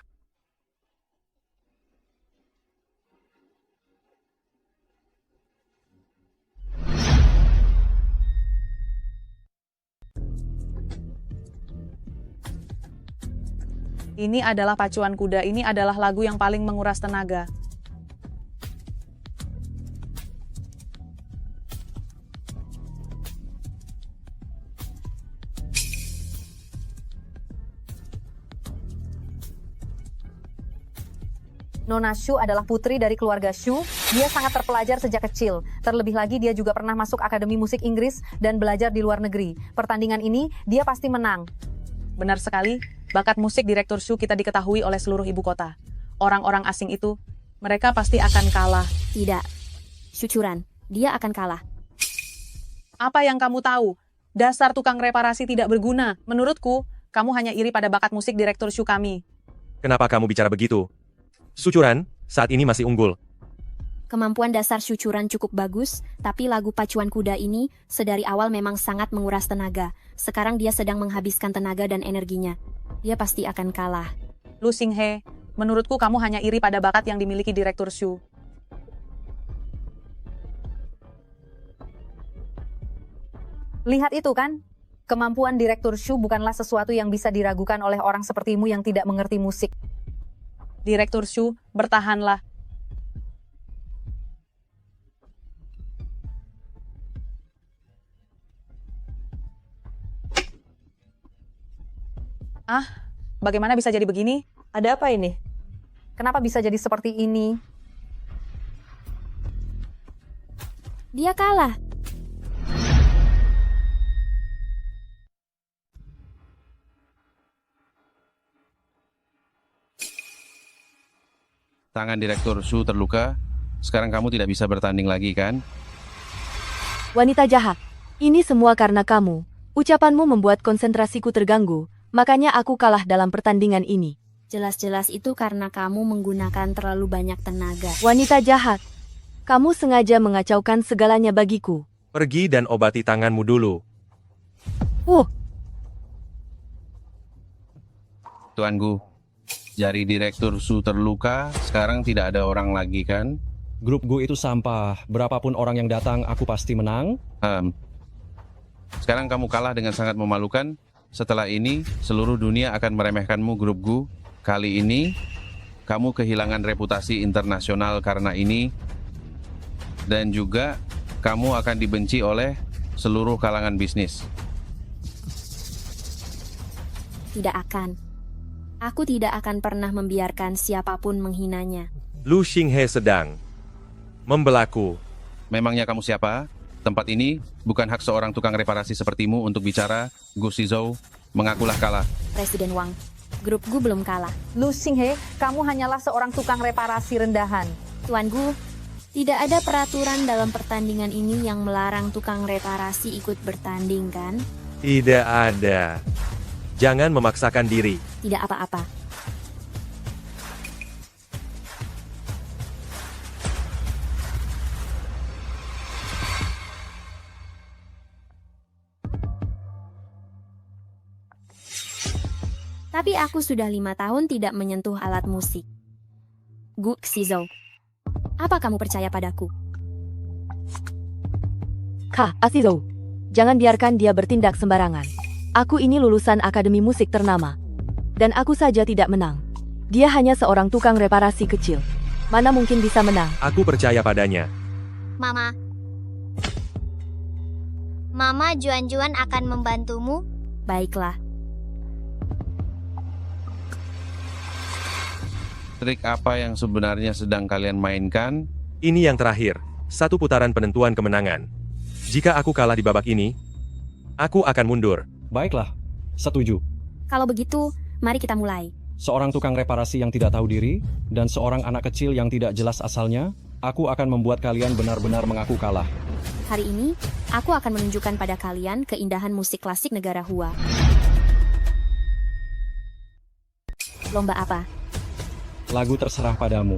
Ini adalah pacuan kuda, ini adalah lagu yang paling menguras tenaga. Nona Shu adalah putri dari keluarga Shu. Dia sangat terpelajar sejak kecil. Terlebih lagi dia juga pernah masuk Akademi Musik Inggris dan belajar di luar negeri. Pertandingan ini dia pasti menang. Benar sekali, bakat musik Direktur Shu kita diketahui oleh seluruh ibu kota. Orang-orang asing itu, mereka pasti akan kalah. Tidak. Syucuran, dia akan kalah. Apa yang kamu tahu? Dasar tukang reparasi tidak berguna. Menurutku, kamu hanya iri pada bakat musik Direktur Shu kami. Kenapa kamu bicara begitu? Syucuran, saat ini masih unggul. Kemampuan dasar Syucuran cukup bagus, tapi lagu pacuan kuda ini sedari awal memang sangat menguras tenaga. Sekarang dia sedang menghabiskan tenaga dan energinya. Dia pasti akan kalah. Lu Xinghe, menurutku kamu hanya iri pada bakat yang dimiliki Direktur Shu. Lihat itu kan? Kemampuan Direktur Shu bukanlah sesuatu yang bisa diragukan oleh orang sepertimu yang tidak mengerti musik. Direktur Shu, bertahanlah. Bagaimana bisa jadi begini? Ada apa ini? Kenapa bisa jadi seperti ini? Dia kalah. Tangan Direktur Shu terluka. Sekarang kamu tidak bisa bertanding lagi, kan? Wanita jahat, ini semua karena kamu. Ucapanmu membuat konsentrasiku terganggu, makanya aku kalah dalam pertandingan ini. Jelas-jelas itu karena kamu menggunakan terlalu banyak tenaga. Wanita jahat, kamu sengaja mengacaukan segalanya bagiku. Pergi dan obati tanganmu dulu. Tuan Gu, Jari Direktur Su terluka, sekarang tidak ada orang lagi kan? Grup Gu itu sampah. Berapapun orang yang datang, aku pasti menang. Sekarang kamu kalah dengan sangat memalukan. Setelah ini, seluruh dunia akan meremehkanmu, Grup Gu. Kali ini, kamu kehilangan reputasi internasional karena ini. Dan juga, kamu akan dibenci oleh seluruh kalangan bisnis. Tidak akan. Aku tidak akan pernah membiarkan siapapun menghinanya. Lu Xinghe sedang membelaku. Memangnya kamu siapa? Tempat ini bukan hak seorang tukang reparasi sepertimu untuk bicara. Gu Shizhou, mengakulah kalah. Presiden Wang, grup Gu belum kalah. Lu Xinghe, kamu hanyalah seorang tukang reparasi rendahan. Tuan Gu, tidak ada peraturan dalam pertandingan ini yang melarang tukang reparasi ikut bertanding, kan? Tidak ada. Jangan memaksakan diri. Tidak apa-apa. Tapi aku sudah 5 tahun tidak menyentuh alat musik. Gu Xizhou, apa kamu percaya padaku? Kak, Shizhou, jangan biarkan dia bertindak sembarangan. Aku ini lulusan akademi musik ternama. Dan aku saja tidak menang. Dia hanya seorang tukang reparasi kecil. Mana mungkin bisa menang? Aku percaya padanya. Mama. Mama, Juan-Juan akan membantumu. Baiklah. Trik apa yang sebenarnya sedang kalian mainkan? Ini yang terakhir. Satu putaran penentuan kemenangan. Jika aku kalah di babak ini, aku akan mundur. Baiklah, setuju. Kalau begitu, mari kita mulai. Seorang tukang reparasi yang tidak tahu diri, dan seorang anak kecil yang tidak jelas asalnya, aku akan membuat kalian benar-benar mengaku kalah. Hari ini, aku akan menunjukkan pada kalian keindahan musik klasik negara Hua. Lomba apa? Lagu terserah padamu.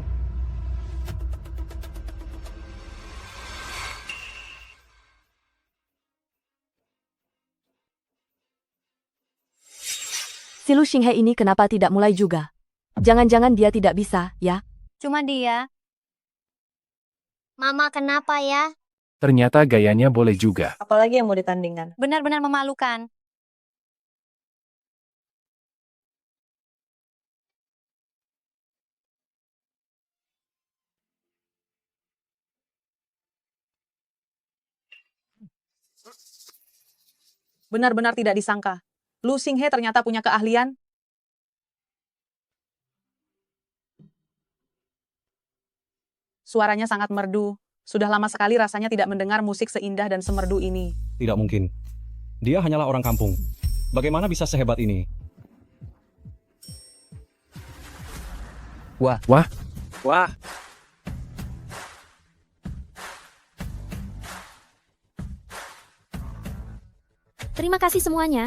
Si Lu Xinghe ini kenapa tidak mulai juga? Jangan-jangan dia tidak bisa, ya? Cuma dia. Mama, kenapa ya? Ternyata gayanya boleh juga. Apalagi yang mau ditandingkan? Benar-benar memalukan. Benar-benar tidak disangka. Lu Xinghe ternyata punya keahlian. Suaranya sangat merdu. Sudah lama sekali rasanya tidak mendengar musik seindah dan semerdu ini. Tidak mungkin. Dia hanyalah orang kampung. Bagaimana bisa sehebat ini? Wah. Wah. Wah. Terima kasih semuanya.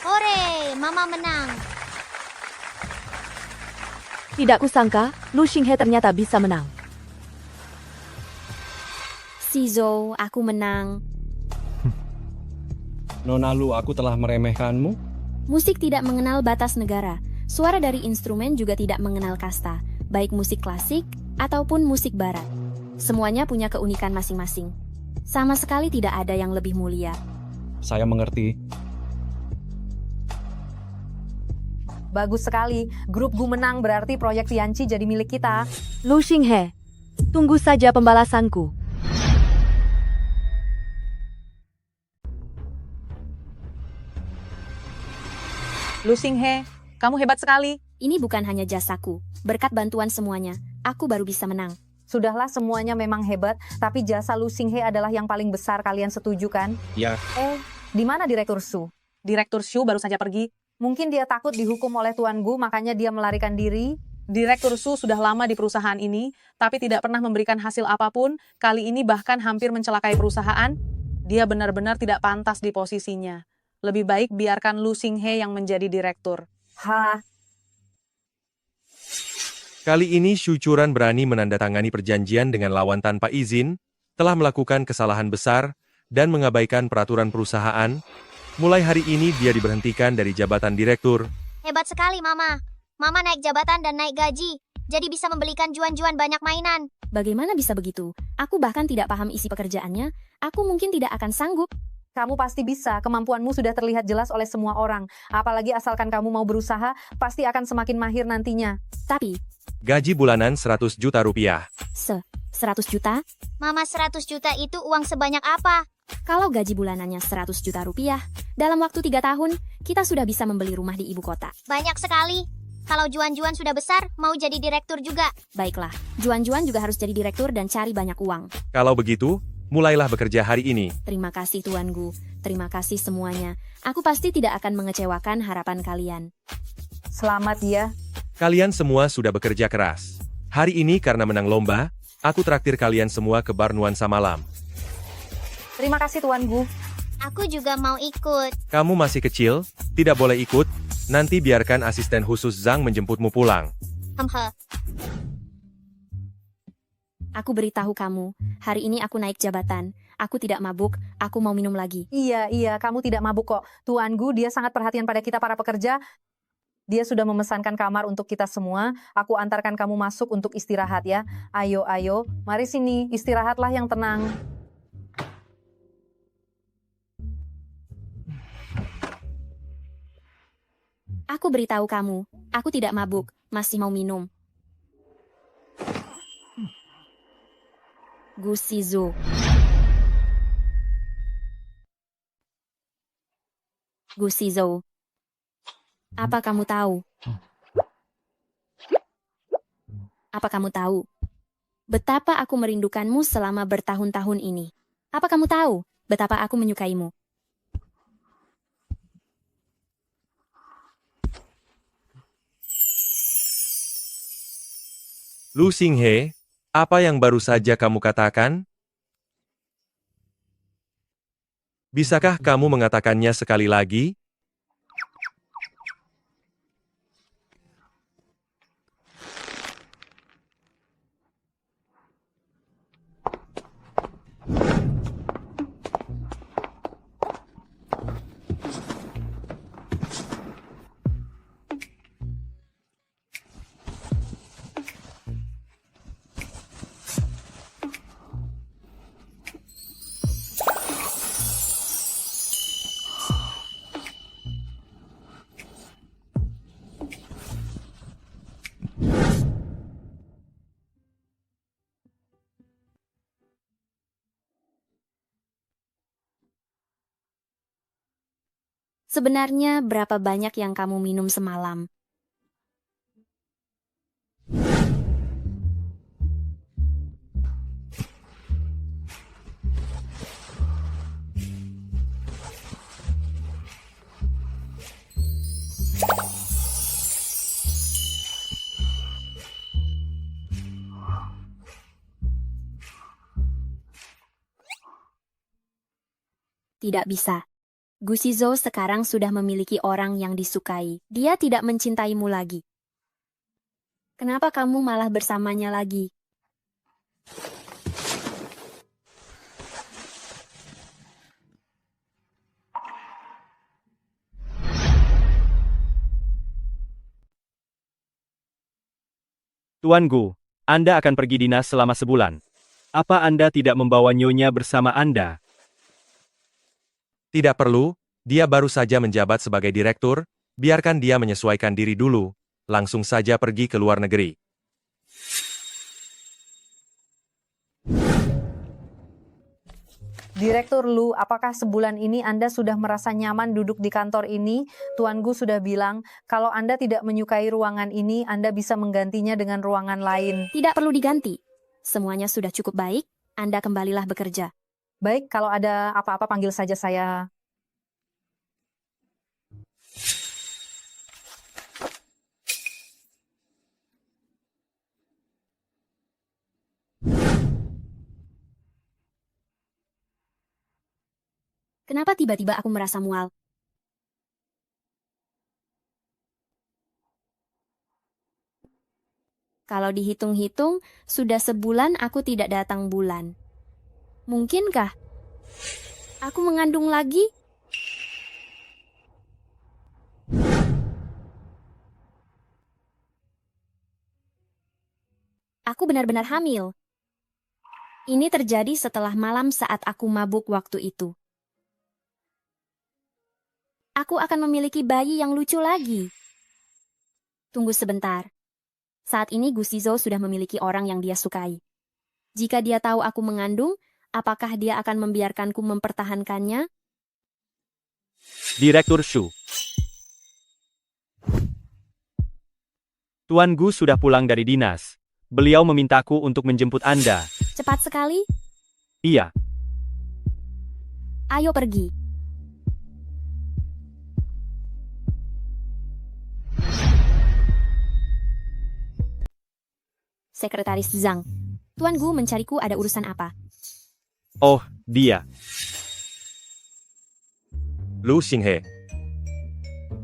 Hore, Mama menang. Tidak kusangka, Lu Xinghe ternyata bisa menang. Shizhou, aku menang. Nona Lu, aku telah meremehkanmu? Musik tidak mengenal batas negara. Suara dari instrumen juga tidak mengenal kasta, baik musik klasik ataupun musik barat. Semuanya punya keunikan masing-masing. Sama sekali tidak ada yang lebih mulia. Saya mengerti. Bagus sekali. Grup Gu menang berarti proyek Tianqi jadi milik kita. Lu Xinghe, tunggu saja pembalasanku. Lu Xinghe, kamu hebat sekali. Ini bukan hanya jasaku. Berkat bantuan semuanya, aku baru bisa menang. Sudahlah, semuanya memang hebat, tapi jasa Lu Xinghe adalah yang paling besar. Kalian setuju kan? Ya. Di mana Direktur Su? Direktur Shu baru saja pergi. Mungkin dia takut dihukum oleh Tuan Gu, makanya dia melarikan diri. Direktur Su sudah lama di perusahaan ini, tapi tidak pernah memberikan hasil apapun. Kali ini bahkan hampir mencelakai perusahaan. Dia benar-benar tidak pantas di posisinya. Lebih baik biarkan Lu Xinghe yang menjadi direktur. Kali ini Shu Churan berani menandatangani perjanjian dengan lawan tanpa izin, telah melakukan kesalahan besar, dan mengabaikan peraturan perusahaan. Mulai hari ini dia diberhentikan dari jabatan direktur. Hebat sekali, Mama. Mama naik jabatan dan naik gaji, jadi bisa membelikan Juan-Juan banyak mainan. Bagaimana bisa begitu? Aku bahkan tidak paham isi pekerjaannya. Aku mungkin tidak akan sanggup. Kamu pasti bisa, kemampuanmu sudah terlihat jelas oleh semua orang. Apalagi asalkan kamu mau berusaha, pasti akan semakin mahir nantinya. Tapi, Gaji bulanan 100 juta rupiah. 100 juta? Mama 100 juta itu uang sebanyak apa? Kalau gaji bulanannya 100 juta rupiah, dalam waktu 3 tahun, kita sudah bisa membeli rumah di ibu kota. Banyak sekali. Kalau Juan-Juan sudah besar, mau jadi direktur juga. Baiklah, Juan-Juan juga harus jadi direktur dan cari banyak uang. Kalau begitu, mulailah bekerja hari ini. Terima kasih Tuan Gu, terima kasih semuanya. Aku pasti tidak akan mengecewakan harapan kalian. Selamat ya. Kalian semua sudah bekerja keras. Hari ini karena menang lomba, aku traktir kalian semua ke bar nuansa malam. Terima kasih Tuan Gu. Aku juga mau ikut. Kamu masih kecil, tidak boleh ikut. Nanti biarkan asisten khusus Zhang menjemputmu pulang. Aku beritahu kamu, hari ini aku naik jabatan. Aku tidak mabuk, aku mau minum lagi. Iya, kamu tidak mabuk kok. Tuan Gu, dia sangat perhatian pada kita para pekerja. Dia sudah memesankan kamar untuk kita semua. Aku antarkan kamu masuk untuk istirahat ya. Ayo, mari sini, istirahatlah yang tenang. Aku beritahu kamu, aku tidak mabuk, masih mau minum. Gu Shizhou. Gu Shizhou. Apa kamu tahu? Apa kamu tahu? Betapa aku merindukanmu selama bertahun-tahun ini. Apa kamu tahu? Betapa aku menyukaimu. Lu Xinghe, apa yang baru saja kamu katakan? Bisakah kamu mengatakannya sekali lagi? Sebenarnya berapa banyak yang kamu minum semalam? Tidak bisa. Gu Shizhou sekarang sudah memiliki orang yang disukai. Dia tidak mencintaimu lagi. Kenapa kamu malah bersamanya lagi? Tuan Gu, Anda akan pergi dinas selama sebulan. Apa Anda tidak membawa nyonya bersama Anda? Tidak perlu, dia baru saja menjabat sebagai direktur, biarkan dia menyesuaikan diri dulu, langsung saja pergi ke luar negeri. Direktur Lu, apakah sebulan ini Anda sudah merasa nyaman duduk di kantor ini? Tuan Gu sudah bilang, kalau Anda tidak menyukai ruangan ini, Anda bisa menggantinya dengan ruangan lain. Tidak perlu diganti. Semuanya sudah cukup baik, Anda kembalilah bekerja. Baik, kalau ada apa-apa panggil saja saya. Kenapa tiba-tiba aku merasa mual? Kalau dihitung-hitung, sudah sebulan aku tidak datang bulan. Mungkinkah aku mengandung lagi? Aku benar-benar hamil. Ini terjadi setelah malam saat aku mabuk waktu itu. Aku akan memiliki bayi yang lucu lagi. Tunggu sebentar. Saat ini Gu Shizhou sudah memiliki orang yang dia sukai. Jika dia tahu aku mengandung, apakah dia akan membiarkanku mempertahankannya? Direktur Shu. Tuan Gu sudah pulang dari dinas. Beliau memintaku untuk menjemput Anda. Cepat sekali. Iya. Ayo pergi. Sekretaris Zhang. Tuan Gu mencariku ada urusan apa? Oh, dia. Lu Xinghe.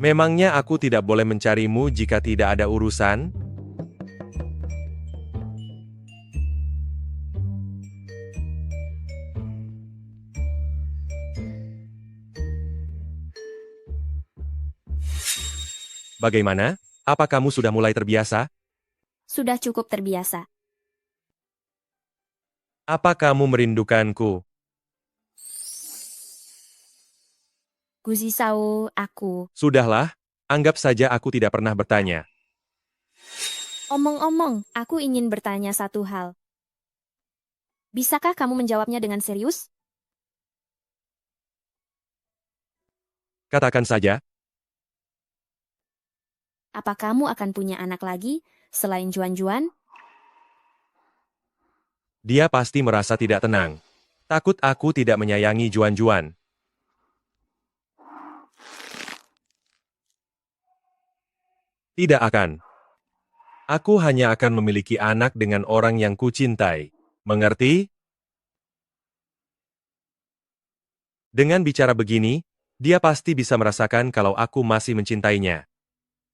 Memangnya aku tidak boleh mencarimu jika tidak ada urusan? Bagaimana? Apa kamu sudah mulai terbiasa? Sudah cukup terbiasa. Apa kamu merindukanku? Gu Shizhou, aku. Sudahlah, anggap saja aku tidak pernah bertanya. Omong-omong, aku ingin bertanya satu hal. Bisakah kamu menjawabnya dengan serius? Katakan saja. Apa kamu akan punya anak lagi selain Juan-Juan? Dia pasti merasa tidak tenang. Takut aku tidak menyayangi Juan-Juan. Tidak akan. Aku hanya akan memiliki anak dengan orang yang kucintai. Mengerti? Dengan bicara begini, dia pasti bisa merasakan kalau aku masih mencintainya.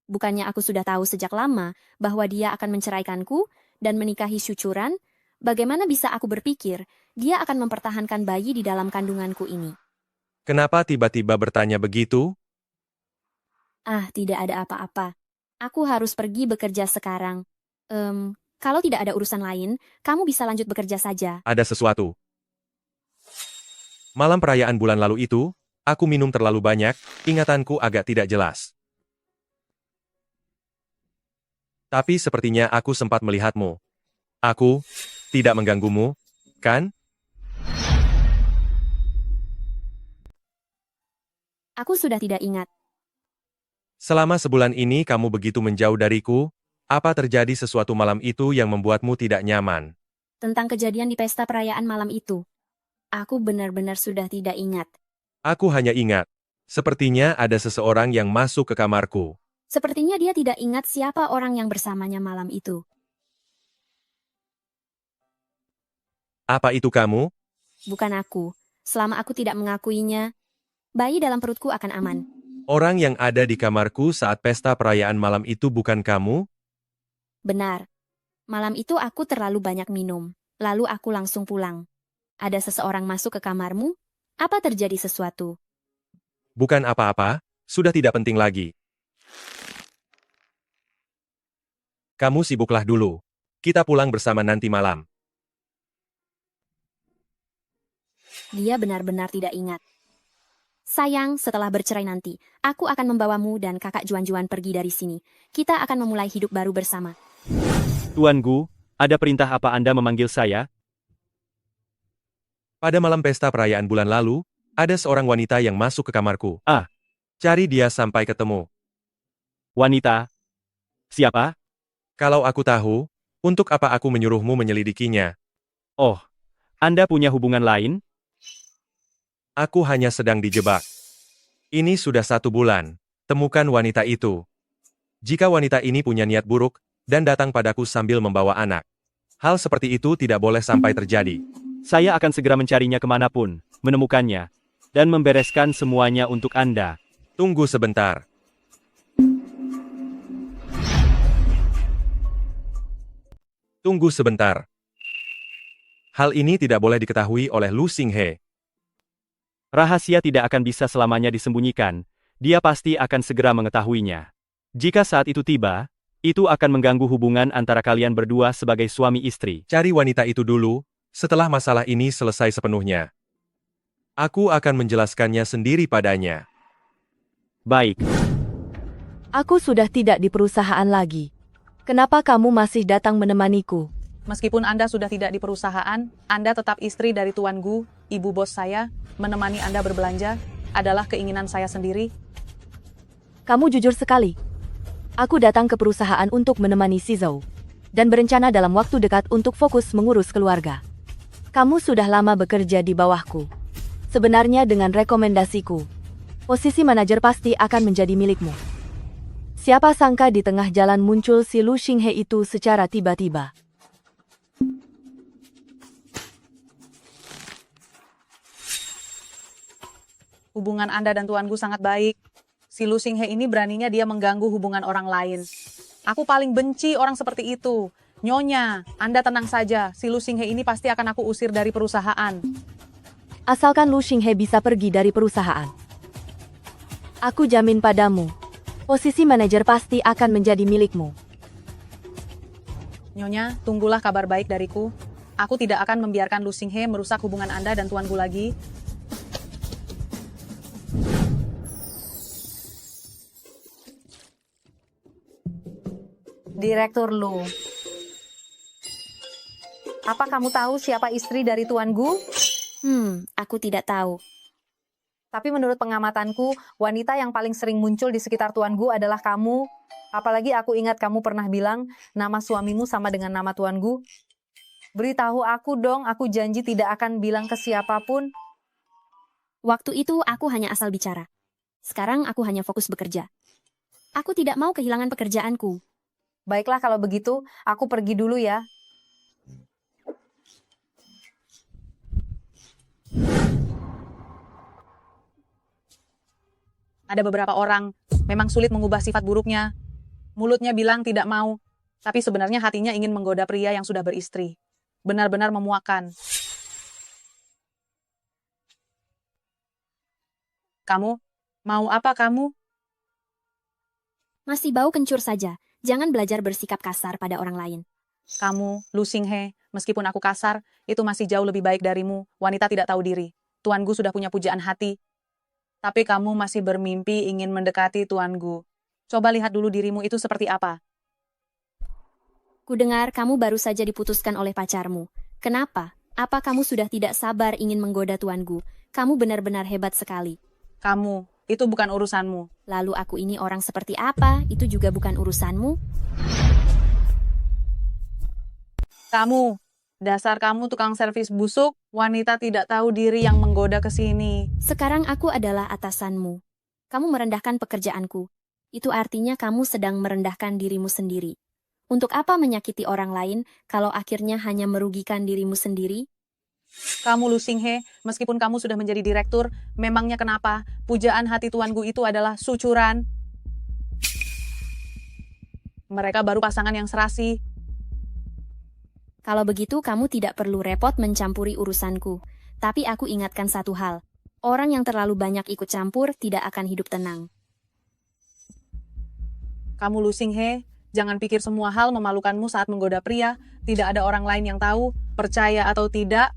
Bukannya aku sudah tahu sejak lama bahwa dia akan menceraikanku dan menikahi Syucuran? Bagaimana bisa aku berpikir dia akan mempertahankan bayi di dalam kandunganku ini? Kenapa tiba-tiba bertanya begitu? Ah, tidak ada apa-apa. Aku harus pergi bekerja sekarang. Kalau tidak ada urusan lain, kamu bisa lanjut bekerja saja. Ada sesuatu. Malam perayaan bulan lalu itu, aku minum terlalu banyak, ingatanku agak tidak jelas. Tapi sepertinya aku sempat melihatmu. Aku tidak mengganggumu, kan? Aku sudah tidak ingat. Selama sebulan ini kamu begitu menjauh dariku, apa terjadi sesuatu malam itu yang membuatmu tidak nyaman? Tentang kejadian di pesta perayaan malam itu. Aku benar-benar sudah tidak ingat. Aku hanya ingat, sepertinya ada seseorang yang masuk ke kamarku. Sepertinya dia tidak ingat siapa orang yang bersamanya malam itu. Apa itu kamu? Bukan aku. Selama aku tidak mengakuinya, bayi dalam perutku akan aman. Orang yang ada di kamarku saat pesta perayaan malam itu bukan kamu? Benar. Malam itu aku terlalu banyak minum. Lalu aku langsung pulang. Ada seseorang masuk ke kamarmu? Apa terjadi sesuatu? Bukan apa-apa, sudah tidak penting lagi. Kamu sibuklah dulu. Kita pulang bersama nanti malam. Dia benar-benar tidak ingat. Sayang, setelah bercerai nanti, aku akan membawamu dan kakak Juan-Juan pergi dari sini. Kita akan memulai hidup baru bersama. Tuan Gu, ada perintah apa Anda memanggil saya? Pada malam pesta perayaan bulan lalu, ada seorang wanita yang masuk ke kamarku. Ah. Cari dia sampai ketemu. Wanita? Siapa? Kalau aku tahu, untuk apa aku menyuruhmu menyelidikinya? Oh, Anda punya hubungan lain? Aku hanya sedang dijebak. Ini sudah 1 bulan. Temukan wanita itu. Jika wanita ini punya niat buruk, dan datang padaku sambil membawa anak. Hal seperti itu tidak boleh sampai terjadi. Saya akan segera mencarinya kemanapun, menemukannya, dan membereskan semuanya untuk Anda. Tunggu sebentar. Tunggu sebentar. Hal ini tidak boleh diketahui oleh Lu Xinghe. Rahasia tidak akan bisa selamanya disembunyikan, dia pasti akan segera mengetahuinya. Jika saat itu tiba, Itu akan mengganggu hubungan antara kalian berdua sebagai suami istri. Cari wanita itu dulu, setelah masalah ini selesai sepenuhnya. Aku akan menjelaskannya sendiri padanya. Baik. Aku sudah tidak di perusahaan lagi. Kenapa kamu masih datang menemaniku? Meskipun Anda sudah tidak di perusahaan, Anda tetap istri dari Tuan Gu, ibu bos saya. Menemani Anda berbelanja adalah keinginan saya sendiri. Kamu jujur sekali. Aku datang ke perusahaan untuk menemani si Zhou. Dan berencana dalam waktu dekat untuk fokus mengurus keluarga. Kamu sudah lama bekerja di bawahku. Sebenarnya dengan rekomendasiku, posisi manajer pasti akan menjadi milikmu. Siapa sangka di tengah jalan muncul si Lu Xinghe itu secara tiba-tiba. Hubungan Anda dan Tuan Gu sangat baik. Si Lu Xinghe ini beraninya dia mengganggu hubungan orang lain. Aku paling benci orang seperti itu. Nyonya, Anda tenang saja. Si Lu Xinghe ini pasti akan aku usir dari perusahaan. Asalkan Lu Xinghe bisa pergi dari perusahaan. Aku jamin padamu, posisi manajer pasti akan menjadi milikmu. Nyonya, tunggulah kabar baik dariku. Aku tidak akan membiarkan Lu Xinghe merusak hubungan Anda dan Tuan Gu lagi. Direktur Lu. Apa kamu tahu siapa istri dari Tuan Gu? Aku tidak tahu. Tapi menurut pengamatanku, wanita yang paling sering muncul di sekitar Tuan Gu adalah kamu. Apalagi aku ingat kamu pernah bilang nama suamimu sama dengan nama Tuan Gu. Beritahu aku dong, aku janji tidak akan bilang ke siapapun. Waktu itu aku hanya asal bicara. Sekarang aku hanya fokus bekerja. Aku tidak mau kehilangan pekerjaanku. Baiklah kalau begitu, aku pergi dulu ya. Ada beberapa orang memang sulit mengubah sifat buruknya. Mulutnya bilang tidak mau, tapi sebenarnya hatinya ingin menggoda pria yang sudah beristri. Benar-benar memuakkan. Kamu, mau apa kamu? Masih bau kencur saja. Jangan belajar bersikap kasar pada orang lain. Kamu, Lu Xinghe, meskipun aku kasar, itu masih jauh lebih baik darimu. Wanita tidak tahu diri. Tuan Gu sudah punya pujaan hati. Tapi kamu masih bermimpi ingin mendekati Tuan Gu. Coba lihat dulu dirimu itu seperti apa. Kudengar kamu baru saja diputuskan oleh pacarmu. Kenapa? Apa kamu sudah tidak sabar ingin menggoda Tuan Gu? Kamu benar-benar hebat sekali. Kamu, itu bukan urusanmu. Lalu aku ini orang seperti apa? Itu juga bukan urusanmu? Kamu, dasar kamu tukang servis busuk, wanita tidak tahu diri yang menggoda ke sini. Sekarang aku adalah atasanmu. Kamu merendahkan pekerjaanku. Itu artinya kamu sedang merendahkan dirimu sendiri. Untuk apa menyakiti orang lain kalau akhirnya hanya merugikan dirimu sendiri? Kamu Lu Xinghe, meskipun kamu sudah menjadi direktur, memangnya kenapa? Pujaan hati Tuan Gu itu adalah sucuran. Mereka baru pasangan yang serasi. Kalau begitu kamu tidak perlu repot mencampuri urusanku. Tapi aku ingatkan satu hal. Orang yang terlalu banyak ikut campur tidak akan hidup tenang. Kamu Lu Xinghe, jangan pikir semua hal memalukanmu saat menggoda pria. Tidak ada orang lain yang tahu, percaya atau tidak.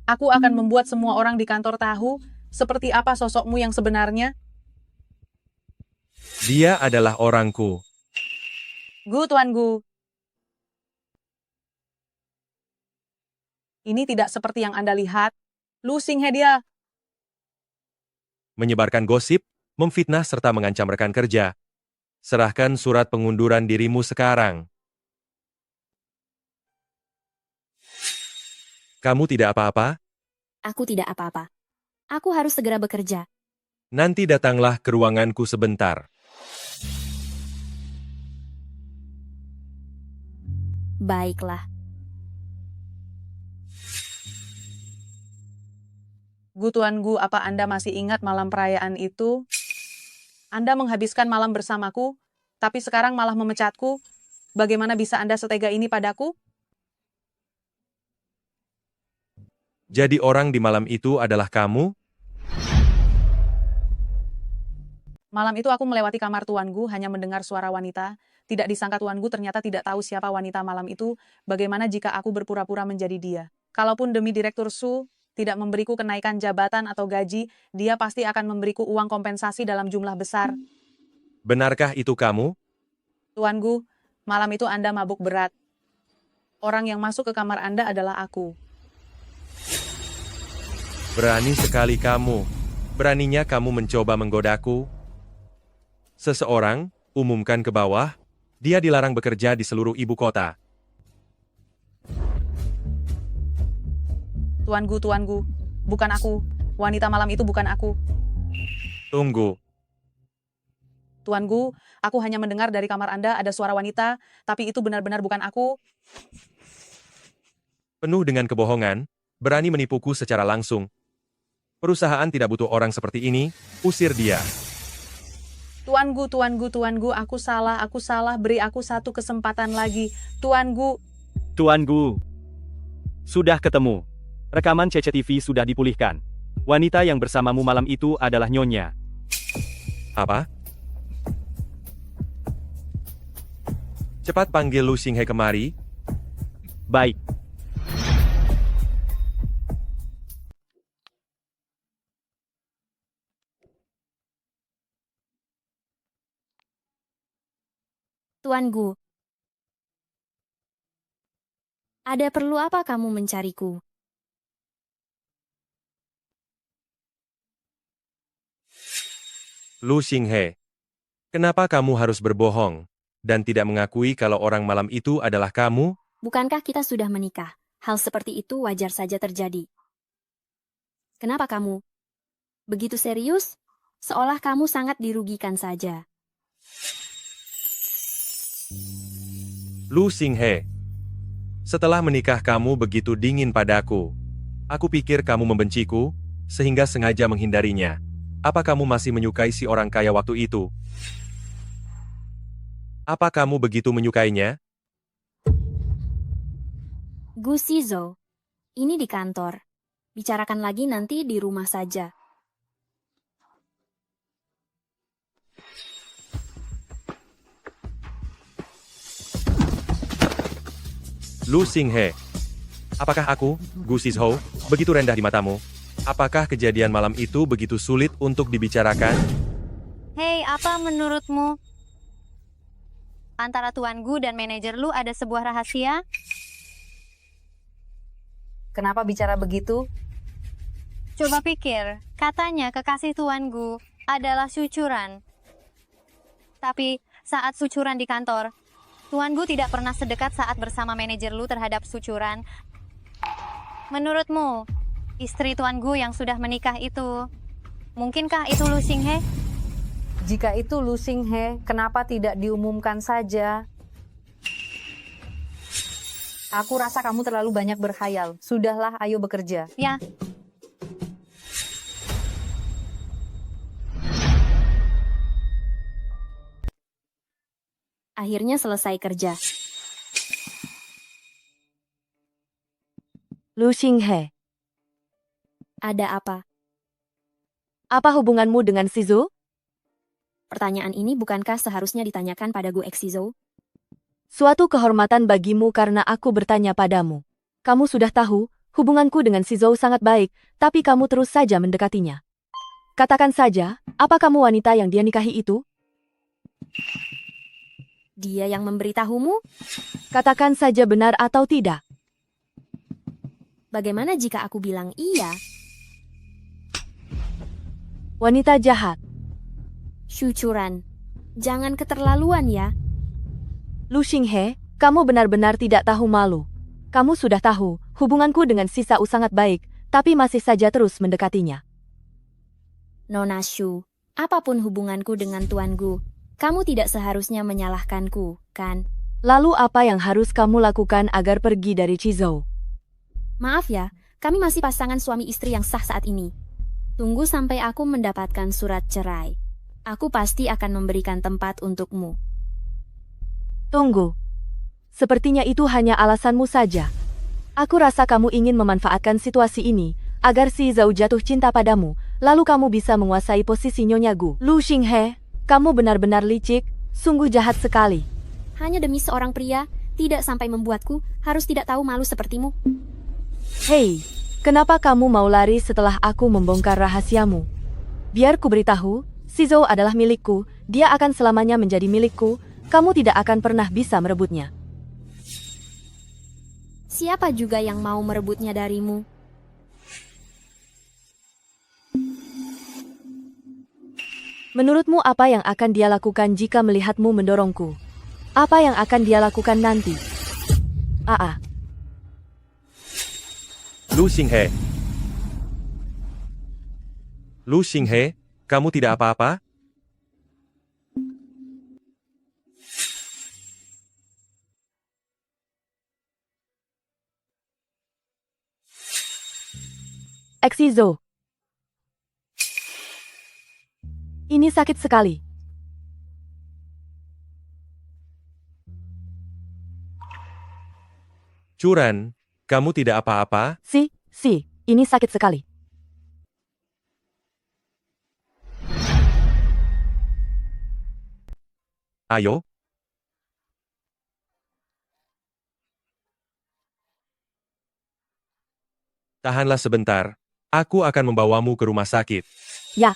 Aku akan membuat semua orang di kantor tahu seperti apa sosokmu yang sebenarnya. Dia adalah orangku. Gu, Tuan Gu. Ini tidak seperti yang Anda lihat. Lu Xinghe dia. Menyebarkan gosip, memfitnah serta mengancam rekan kerja. Serahkan surat pengunduran dirimu sekarang. Kamu tidak apa-apa? Aku tidak apa-apa. Aku harus segera bekerja. Nanti datanglah ke ruanganku sebentar. Baiklah. Gu, Tuan Gu, apa Anda masih ingat malam perayaan itu? Anda menghabiskan malam bersamaku, tapi sekarang malah memecatku. Bagaimana bisa Anda setega ini padaku? Jadi orang di malam itu adalah kamu? Malam itu aku melewati kamar Tuan Gu hanya mendengar suara wanita. Tidak disangka Tuan Gu ternyata tidak tahu siapa wanita malam itu. Bagaimana jika aku berpura-pura menjadi dia? Kalaupun demi Direktur Su tidak memberiku kenaikan jabatan atau gaji, dia pasti akan memberiku uang kompensasi dalam jumlah besar. Benarkah itu kamu? Tuan Gu, malam itu Anda mabuk berat. Orang yang masuk ke kamar Anda adalah aku. Berani sekali kamu. Beraninya kamu mencoba menggodaku. Seseorang, umumkan ke bawah, dia dilarang bekerja di seluruh ibu kota. Tuan Gu, bukan aku. Wanita malam itu bukan aku. Tunggu. Tuan Gu, aku hanya mendengar dari kamar Anda ada suara wanita, tapi itu benar-benar bukan aku. Penuh dengan kebohongan, berani menipuku secara langsung. Perusahaan tidak butuh orang seperti ini, usir dia. Tuan Gu, aku salah, beri aku satu kesempatan lagi. Tuan Gu. Tuan Gu. Sudah ketemu. Rekaman CCTV sudah dipulihkan. Wanita yang bersamamu malam itu adalah Nyonya. Apa? Cepat panggil Lu Xinghe kemari. Baik. Tuan Gu. Ada perlu apa kamu mencariku? Lu Xinghe, kenapa kamu harus berbohong dan tidak mengakui kalau orang malam itu adalah kamu? Bukankah kita sudah menikah? Hal seperti itu wajar saja terjadi. Kenapa kamu begitu serius? Seolah kamu sangat dirugikan saja. Lu Xinghe, setelah menikah kamu begitu dingin padaku. Aku pikir kamu membenciku, sehingga sengaja menghindarinya. Apa kamu masih menyukai si orang kaya waktu itu? Apa kamu begitu menyukainya? Gu Shizhou, ini di kantor. Bicarakan lagi nanti di rumah saja. Lu Xinghe, apakah aku, Gu Shizhou, begitu rendah di matamu? Apakah kejadian malam itu begitu sulit untuk dibicarakan? Hei, apa menurutmu? Antara Tuan Gu dan manajer Lu ada sebuah rahasia? Kenapa bicara begitu? Coba pikir, katanya kekasih Tuan Gu adalah Sucuran. Tapi saat Sucuran di kantor, Tuan Gu tidak pernah sedekat saat bersama manajer Lu terhadap Sucuran. Menurutmu, istri Tuan Gu yang sudah menikah itu, mungkinkah itu Lu Xinghe? Jika itu Lu Xinghe, kenapa tidak diumumkan saja? Aku rasa kamu terlalu banyak berkhayal. Sudahlah, ayo bekerja. Ya. Akhirnya selesai kerja. Lu Xinghe, Ada apa? apa hubunganmu dengan Shizhou? Pertanyaan ini bukankah seharusnya ditanyakan pada Gu Shizhou? Suatu kehormatan bagimu karena aku bertanya padamu. Kamu sudah tahu, hubunganku dengan Shizhou sangat baik, tapi kamu terus saja mendekatinya. Katakan saja, apa kamu wanita yang dia nikahi itu? Dia yang memberitahumu? Katakan saja benar atau tidak. Bagaimana jika aku bilang iya? Wanita jahat. Sucuran, jangan keterlaluan ya. Lu Xinghe, kamu benar-benar tidak tahu malu. Kamu sudah tahu, hubunganku dengan Shizhou sangat baik, tapi masih saja terus mendekatinya. Nona Shu, apapun hubunganku dengan Tuan Gu, kamu tidak seharusnya menyalahkanku, kan? Lalu apa yang harus kamu lakukan agar pergi dari Shizhou? Maaf ya, kami masih pasangan suami istri yang sah saat ini. Tunggu sampai aku mendapatkan surat cerai. Aku pasti akan memberikan tempat untukmu. Tunggu. Sepertinya itu hanya alasanmu saja. Aku rasa kamu ingin memanfaatkan situasi ini, agar Shizhou jatuh cinta padamu, lalu kamu bisa menguasai posisi Nyonya Gu. Lu Xinghe, kamu benar-benar licik, sungguh jahat sekali. Hanya demi seorang pria, tidak sampai membuatku harus tidak tahu malu sepertimu. Hei, kenapa kamu mau lari setelah aku membongkar rahasiamu? Biar ku beritahu, Shizou adalah milikku, dia akan selamanya menjadi milikku, kamu tidak akan pernah bisa merebutnya. Siapa juga yang mau merebutnya darimu? Menurutmu apa yang akan dia lakukan jika melihatmu mendorongku? Apa yang akan dia lakukan nanti? Lu Xinghe. Lu Xinghe, kamu tidak apa-apa? Shizou. Ini sakit sekali. Curan, kamu tidak apa-apa? Ini sakit sekali. Ayo. Tahanlah sebentar. Aku akan membawamu ke rumah sakit. Ya.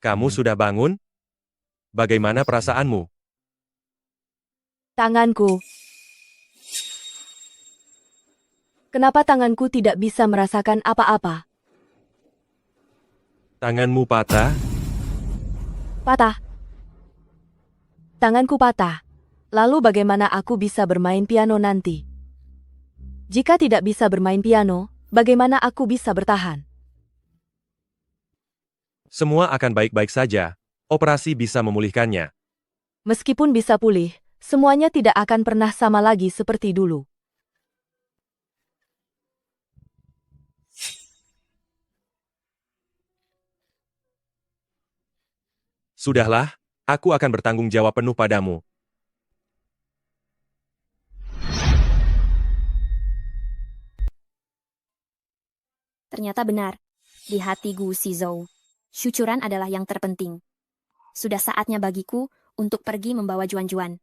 Kamu sudah bangun? Bagaimana perasaanmu? Tanganku. Kenapa tanganku tidak bisa merasakan apa-apa? Tanganmu patah? Patah. Tanganku patah. Lalu bagaimana aku bisa bermain piano nanti? Jika tidak bisa bermain piano, bagaimana aku bisa bertahan? Semua akan baik-baik saja. Operasi bisa memulihkannya. Meskipun bisa pulih, semuanya tidak akan pernah sama lagi seperti dulu. Sudahlah, aku akan bertanggung jawab penuh padamu. Ternyata benar. Di hati Gu Shizou, syucuran adalah yang terpenting. Sudah saatnya bagiku untuk pergi membawa Juan-Juan.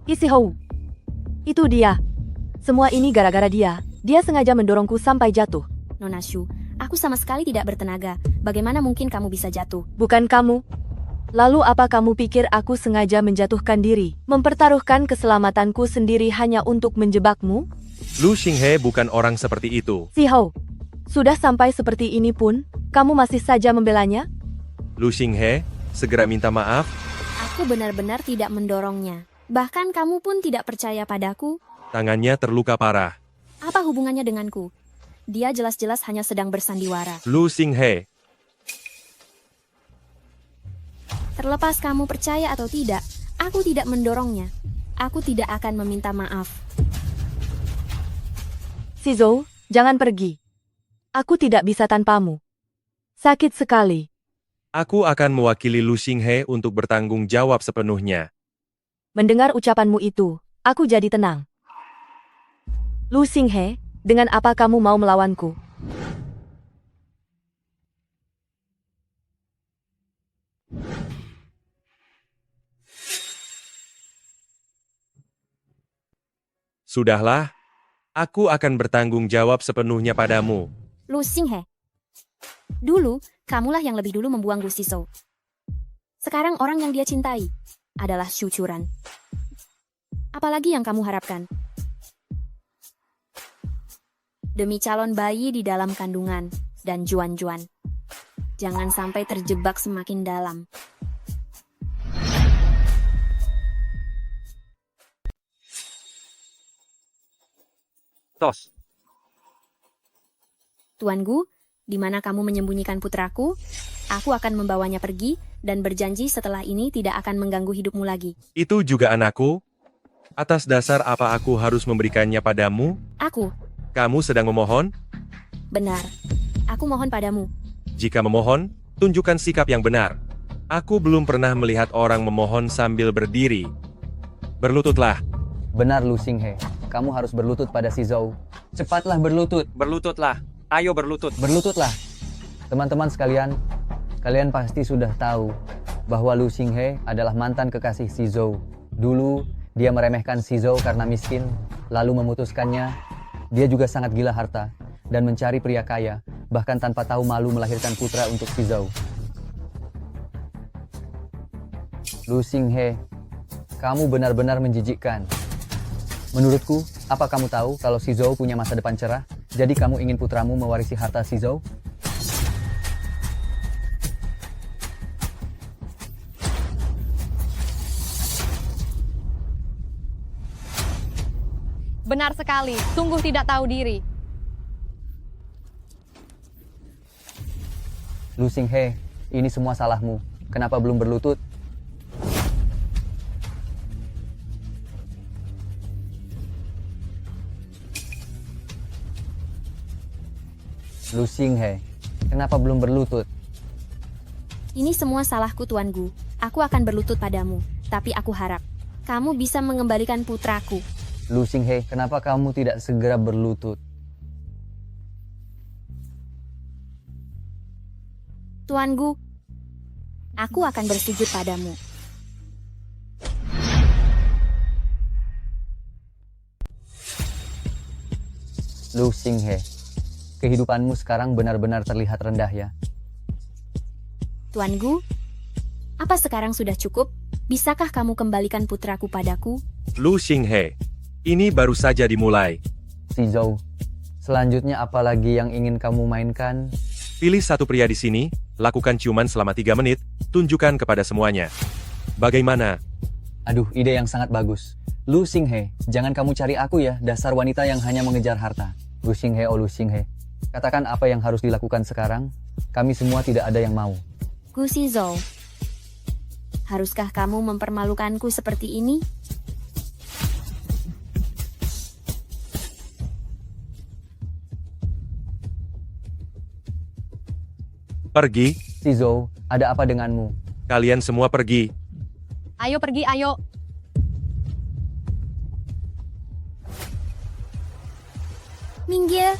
Ishihou. Itu dia. Semua ini gara-gara dia. Dia sengaja mendorongku sampai jatuh. Nona Shu, aku sama sekali tidak bertenaga. Bagaimana mungkin kamu bisa jatuh? Bukan kamu. Lalu apa kamu pikir aku sengaja menjatuhkan diri, mempertaruhkan keselamatanku sendiri hanya untuk menjebakmu? Lu Xinghe bukan orang seperti itu. Shihou, sudah sampai seperti ini pun, kamu masih saja membelanya? Lu Xinghe, segera minta maaf. Aku benar-benar tidak mendorongnya. Bahkan kamu pun tidak percaya padaku. Tangannya terluka parah. Apa hubungannya denganku? Dia jelas-jelas hanya sedang bersandiwara. Lu Xinghe. Terlepas kamu percaya atau tidak, aku tidak mendorongnya. Aku tidak akan meminta maaf. Shizou, jangan pergi. Aku tidak bisa tanpamu. Sakit sekali. Aku akan mewakili Lu Xinghe untuk bertanggung jawab sepenuhnya. Mendengar ucapanmu itu, aku jadi tenang. Lu Xinghe, dengan apa kamu mau melawanku? Sudahlah, aku akan bertanggung jawab sepenuhnya padamu. Lu Xinghe. Dulu, kamulah yang lebih dulu membuang Gu Shizou. Sekarang orang yang dia cintai adalah syucuran. Apalagi yang kamu harapkan? Demi calon bayi di dalam kandungan dan Juan-Juan. Jangan sampai terjebak semakin dalam. Tos. Tuan Gu, di mana kamu menyembunyikan putraku? Aku akan membawanya pergi, dan berjanji setelah ini tidak akan mengganggu hidupmu lagi. Itu juga anakku? Atas dasar apa aku harus memberikannya padamu? Aku, Kamu sedang memohon? benar. Aku mohon padamu. Jika memohon, tunjukkan sikap yang benar. Aku belum pernah melihat orang memohon sambil berdiri. Berlututlah. Benar Lu Xinghe, kamu harus berlutut pada si Zhou. Cepatlah berlutut. Berlututlah. Ayo berlutut. Berlututlah. Teman-teman sekalian, kalian pasti sudah tahu bahwa Lu Xinghe adalah mantan kekasih si Zhou. Dulu, dia meremehkan si Zhou karena miskin, lalu memutuskannya. Dia juga sangat gila harta, dan mencari pria kaya, bahkan tanpa tahu malu melahirkan putra untuk si Zhou. Lu Xinghe, kamu benar-benar menjijikkan. Menurutku, apa kamu tahu kalau si Zhou punya masa depan cerah? Jadi kamu ingin putramu mewarisi harta si Zhou? Benar sekali, sungguh tidak tahu diri. Lu Xinghe, ini semua salahmu. Kenapa belum berlutut? Lu Xinghe, kenapa belum berlutut? Ini semua salahku Tuan Gu. Aku akan berlutut padamu, tapi aku harap kamu bisa mengembalikan putraku. Lu Xinghe, kenapa kamu tidak segera berlutut? Tuan Gu, aku akan bersujud padamu. Lu Xinghe, kehidupanmu sekarang benar-benar terlihat rendah ya. Tuan Gu, apa sekarang sudah cukup? Bisakah kamu kembalikan putraku padaku? Lu Xinghe, ini baru saja dimulai. Si Zhou, selanjutnya apa lagi yang ingin kamu mainkan? Pilih satu pria di sini, lakukan ciuman selama 3 menit, tunjukkan kepada semuanya. Bagaimana? Aduh, ide yang sangat bagus. Lu Xinghe, jangan kamu cari aku ya, dasar wanita yang hanya mengejar harta. Lu Xinghe, oh Lu Xinghe. Katakan apa yang harus dilakukan sekarang? Kami semua tidak ada yang mau. Gu Si Zhou, haruskah kamu mempermalukanku seperti ini? Pergi. Si Zhou, ada apa denganmu? Kalian semua pergi. Ayo pergi, ayo. Minggir.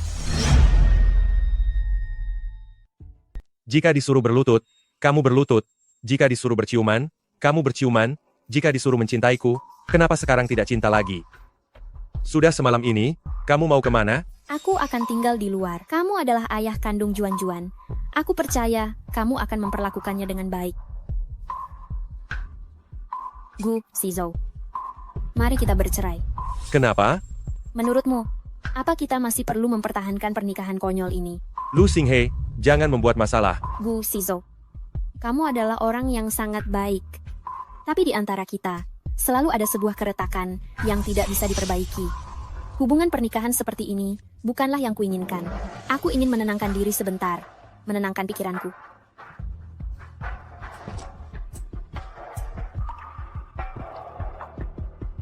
Jika disuruh berlutut, kamu berlutut. Jika disuruh berciuman, kamu berciuman. Jika disuruh mencintaiku, kenapa sekarang tidak cinta lagi? Sudah semalam ini, kamu mau kemana? Aku akan tinggal di luar. Kamu adalah ayah kandung Juan-Juan. Aku percaya kamu akan memperlakukannya dengan baik. Gu Si Zhou, mari kita bercerai. Kenapa? Menurutmu, apa kita masih perlu mempertahankan pernikahan konyol ini? Lu Xinghe, jangan membuat masalah. Gu Si Zhou, kamu adalah orang yang sangat baik. Tapi di antara kita, selalu ada sebuah keretakan yang tidak bisa diperbaiki. Hubungan pernikahan seperti ini bukanlah yang kuinginkan. Aku ingin menenangkan diri sebentar, menenangkan pikiranku.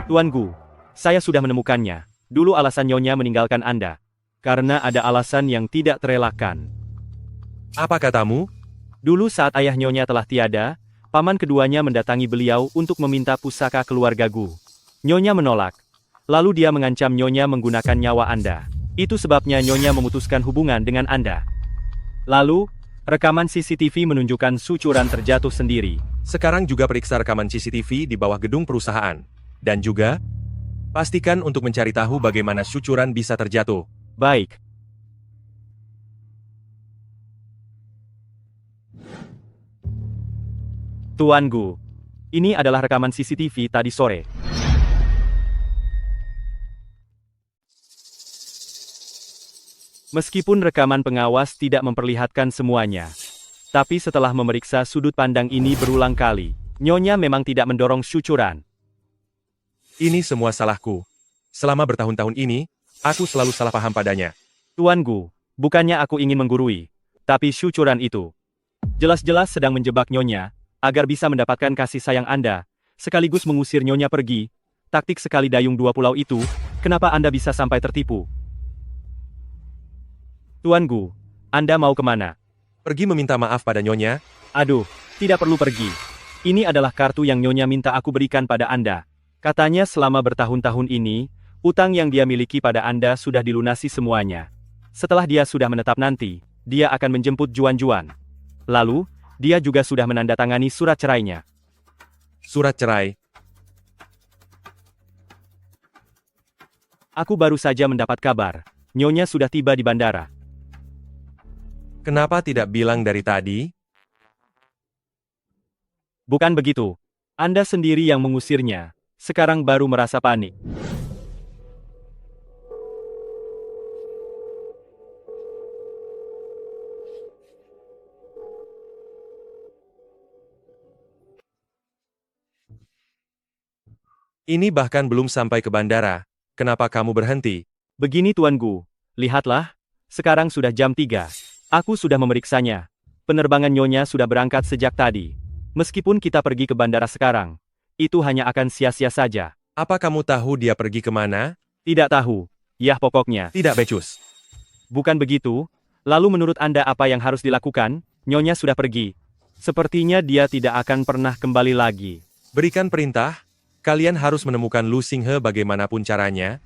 Tuan Gu, saya sudah menemukannya. Dulu alasan Nyonya meninggalkan Anda. Karena ada alasan yang tidak terelakkan. Apa katamu? Dulu saat ayah Nyonya telah tiada, paman keduanya mendatangi beliau untuk meminta pusaka keluarga Gu. Nyonya menolak. Lalu dia mengancam Nyonya menggunakan nyawa Anda. Itu sebabnya Nyonya memutuskan hubungan dengan Anda. Lalu, rekaman CCTV menunjukkan Su Churan terjatuh sendiri. Sekarang juga periksa rekaman CCTV di bawah gedung perusahaan. Dan juga, pastikan untuk mencari tahu bagaimana Su Churan bisa terjatuh. Baik. Tuan Gu, ini adalah rekaman CCTV tadi sore. Meskipun rekaman pengawas tidak memperlihatkan semuanya, tapi setelah memeriksa sudut pandang ini berulang kali, Nyonya memang tidak mendorong Su Churan. Ini semua salahku. Selama bertahun-tahun ini, aku selalu salah paham padanya. Tuan Gu, Bukannya aku ingin menggurui, tapi syucuran itu jelas-jelas sedang menjebak Nyonya, agar bisa mendapatkan kasih sayang Anda, sekaligus mengusir Nyonya pergi. Taktik sekali dayung dua pulau itu, kenapa Anda bisa sampai tertipu? Tuan Gu, Anda mau kemana? Pergi meminta maaf pada Nyonya? Aduh, tidak perlu pergi. Ini adalah kartu yang Nyonya minta aku berikan pada Anda. Katanya selama bertahun-tahun ini, utang yang dia miliki pada Anda sudah dilunasi semuanya. Setelah dia sudah menetap nanti, dia akan menjemput Juan-Juan. Lalu, dia juga sudah menandatangani surat cerainya. Surat cerai? Aku baru saja mendapat kabar. Nyonya sudah tiba di bandara. Kenapa tidak bilang dari tadi? Bukan begitu. Anda sendiri yang mengusirnya. Sekarang baru merasa panik. Ini bahkan belum sampai ke bandara. Kenapa kamu berhenti? Begini Tuan Gu, lihatlah. Sekarang sudah jam 3. Aku sudah memeriksanya. Penerbangan Nyonya sudah berangkat sejak tadi. Meskipun kita pergi ke bandara sekarang, itu hanya akan sia-sia saja. Apa kamu tahu dia pergi kemana? Tidak tahu. Yah pokoknya. Tidak becus. Bukan begitu. Lalu menurut Anda apa yang harus dilakukan? Nyonya sudah pergi. Sepertinya dia tidak akan pernah kembali lagi. Berikan perintah. Kalian harus menemukan Lu Xinghe bagaimanapun caranya.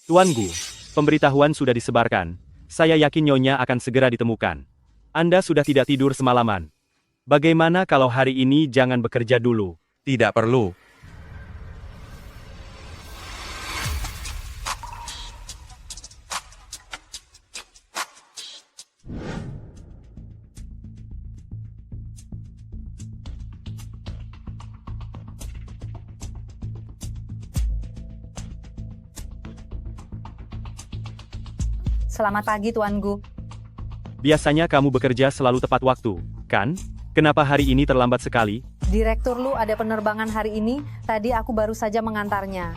Tuan Gu, pemberitahuan sudah disebarkan. Saya yakin Nyonya akan segera ditemukan. Anda sudah tidak tidur semalaman. Bagaimana kalau hari ini jangan bekerja dulu? Tidak perlu. Selamat pagi, Tuan Gu. Biasanya kamu bekerja selalu tepat waktu, kan? Kenapa hari ini terlambat sekali? Direktur Lu ada penerbangan hari ini, tadi aku baru saja mengantarnya.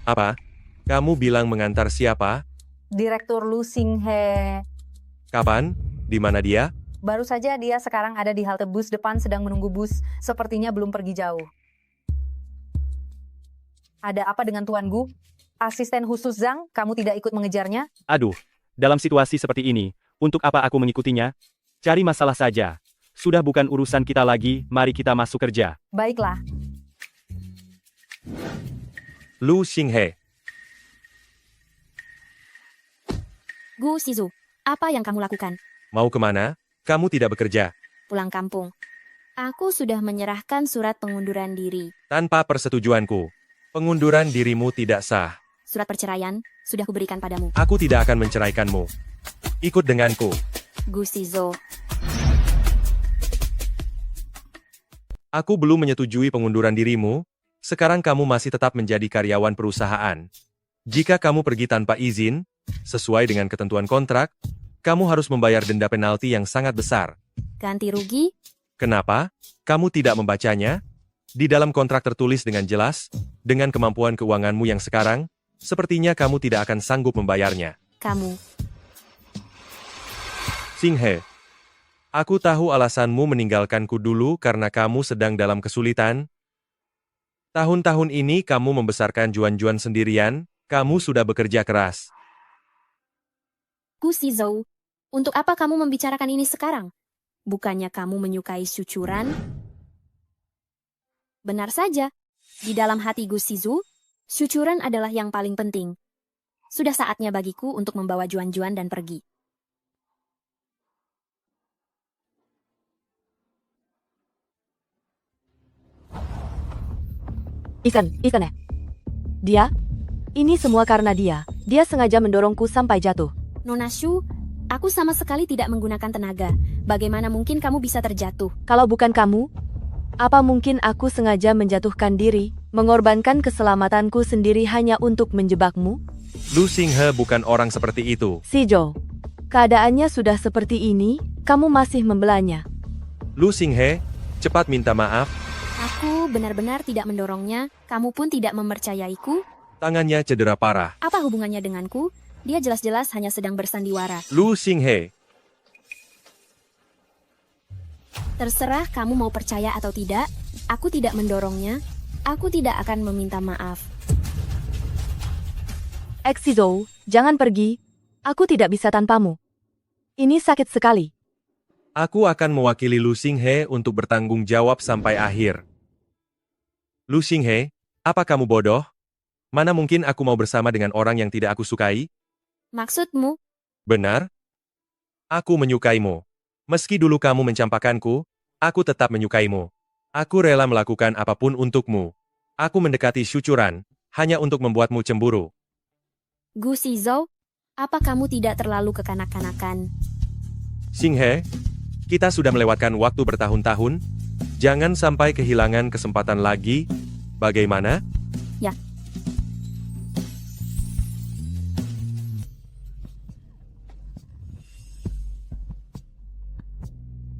Apa? Kamu bilang mengantar siapa? Direktur Lu Xinghe. Kapan? Di mana dia? Baru saja dia sekarang ada di halte bus depan sedang menunggu bus, sepertinya belum pergi jauh. Ada apa dengan Tuan Gu? Asisten khusus Zhang, kamu tidak ikut mengejarnya? Aduh, dalam situasi seperti ini, untuk apa aku mengikutinya? Cari masalah saja. Sudah bukan urusan kita lagi, mari kita masuk kerja. Baiklah. Lu Xinghe. Gu Shizu, apa yang kamu lakukan? Mau kemana? Kamu tidak bekerja. Pulang kampung. Aku sudah menyerahkan surat pengunduran diri. Tanpa persetujuanku. Pengunduran dirimu tidak sah. Surat perceraian sudah kuberikan padamu. Aku tidak akan menceraikanmu. Ikut denganku. Gu Shizu. Aku belum menyetujui pengunduran dirimu. Sekarang kamu masih tetap menjadi karyawan perusahaan. Jika kamu pergi tanpa izin, sesuai dengan ketentuan kontrak, kamu harus membayar denda penalti yang sangat besar. Ganti rugi? Kenapa? Kamu tidak membacanya? Di dalam kontrak tertulis dengan jelas, dengan kemampuan keuanganmu yang sekarang, sepertinya kamu tidak akan sanggup membayarnya. Kamu. Xinghe, aku tahu alasanmu meninggalkanku dulu karena kamu sedang dalam kesulitan. Tahun-tahun ini kamu membesarkan Juan-Juan sendirian, kamu sudah bekerja keras. Gu Shizu, untuk apa kamu membicarakan ini sekarang? Bukannya kamu menyukai syucuran? Benar saja, di dalam hati Gu Shizu, syucuran adalah yang paling penting. Sudah saatnya bagiku untuk membawa Juan-Juan dan pergi. Ikan ya? Dia? Ini semua karena dia. Dia sengaja mendorongku sampai jatuh. Nona Shu, aku sama sekali tidak menggunakan tenaga. Bagaimana mungkin kamu bisa terjatuh? Kalau bukan kamu, apa mungkin aku sengaja menjatuhkan diri, mengorbankan keselamatanku sendiri hanya untuk menjebakmu? Lu Xinghe bukan orang seperti itu. Shizu, keadaannya sudah seperti ini, kamu masih membelanya. Lu Xinghe, cepat minta maaf. Aku benar-benar tidak mendorongnya, kamu pun tidak mempercayaiku. Tangannya cedera parah. Apa hubungannya denganku? Dia jelas-jelas hanya sedang bersandiwara. Lu Xinghe, Terserah kamu mau percaya atau tidak, aku tidak mendorongnya. Aku tidak akan meminta maaf. Exizou, jangan pergi. Aku tidak bisa tanpamu. Ini sakit sekali. aku akan mewakili Lu Xinghe untuk bertanggung jawab sampai akhir. Lu Xinghe, apa kamu bodoh? Mana mungkin aku mau bersama dengan orang yang tidak aku sukai? Maksudmu? Benar? Aku menyukaimu. Meski dulu kamu mencampakkanku, aku tetap menyukaimu. Aku rela melakukan apapun untukmu. Aku mendekati Shuchuran, hanya untuk membuatmu cemburu. Gu Shizhou, apa kamu tidak terlalu kekanak-kanakan? Xinghe, kita sudah melewatkan waktu bertahun-tahun. Jangan sampai kehilangan kesempatan lagi. Bagaimana? Ya.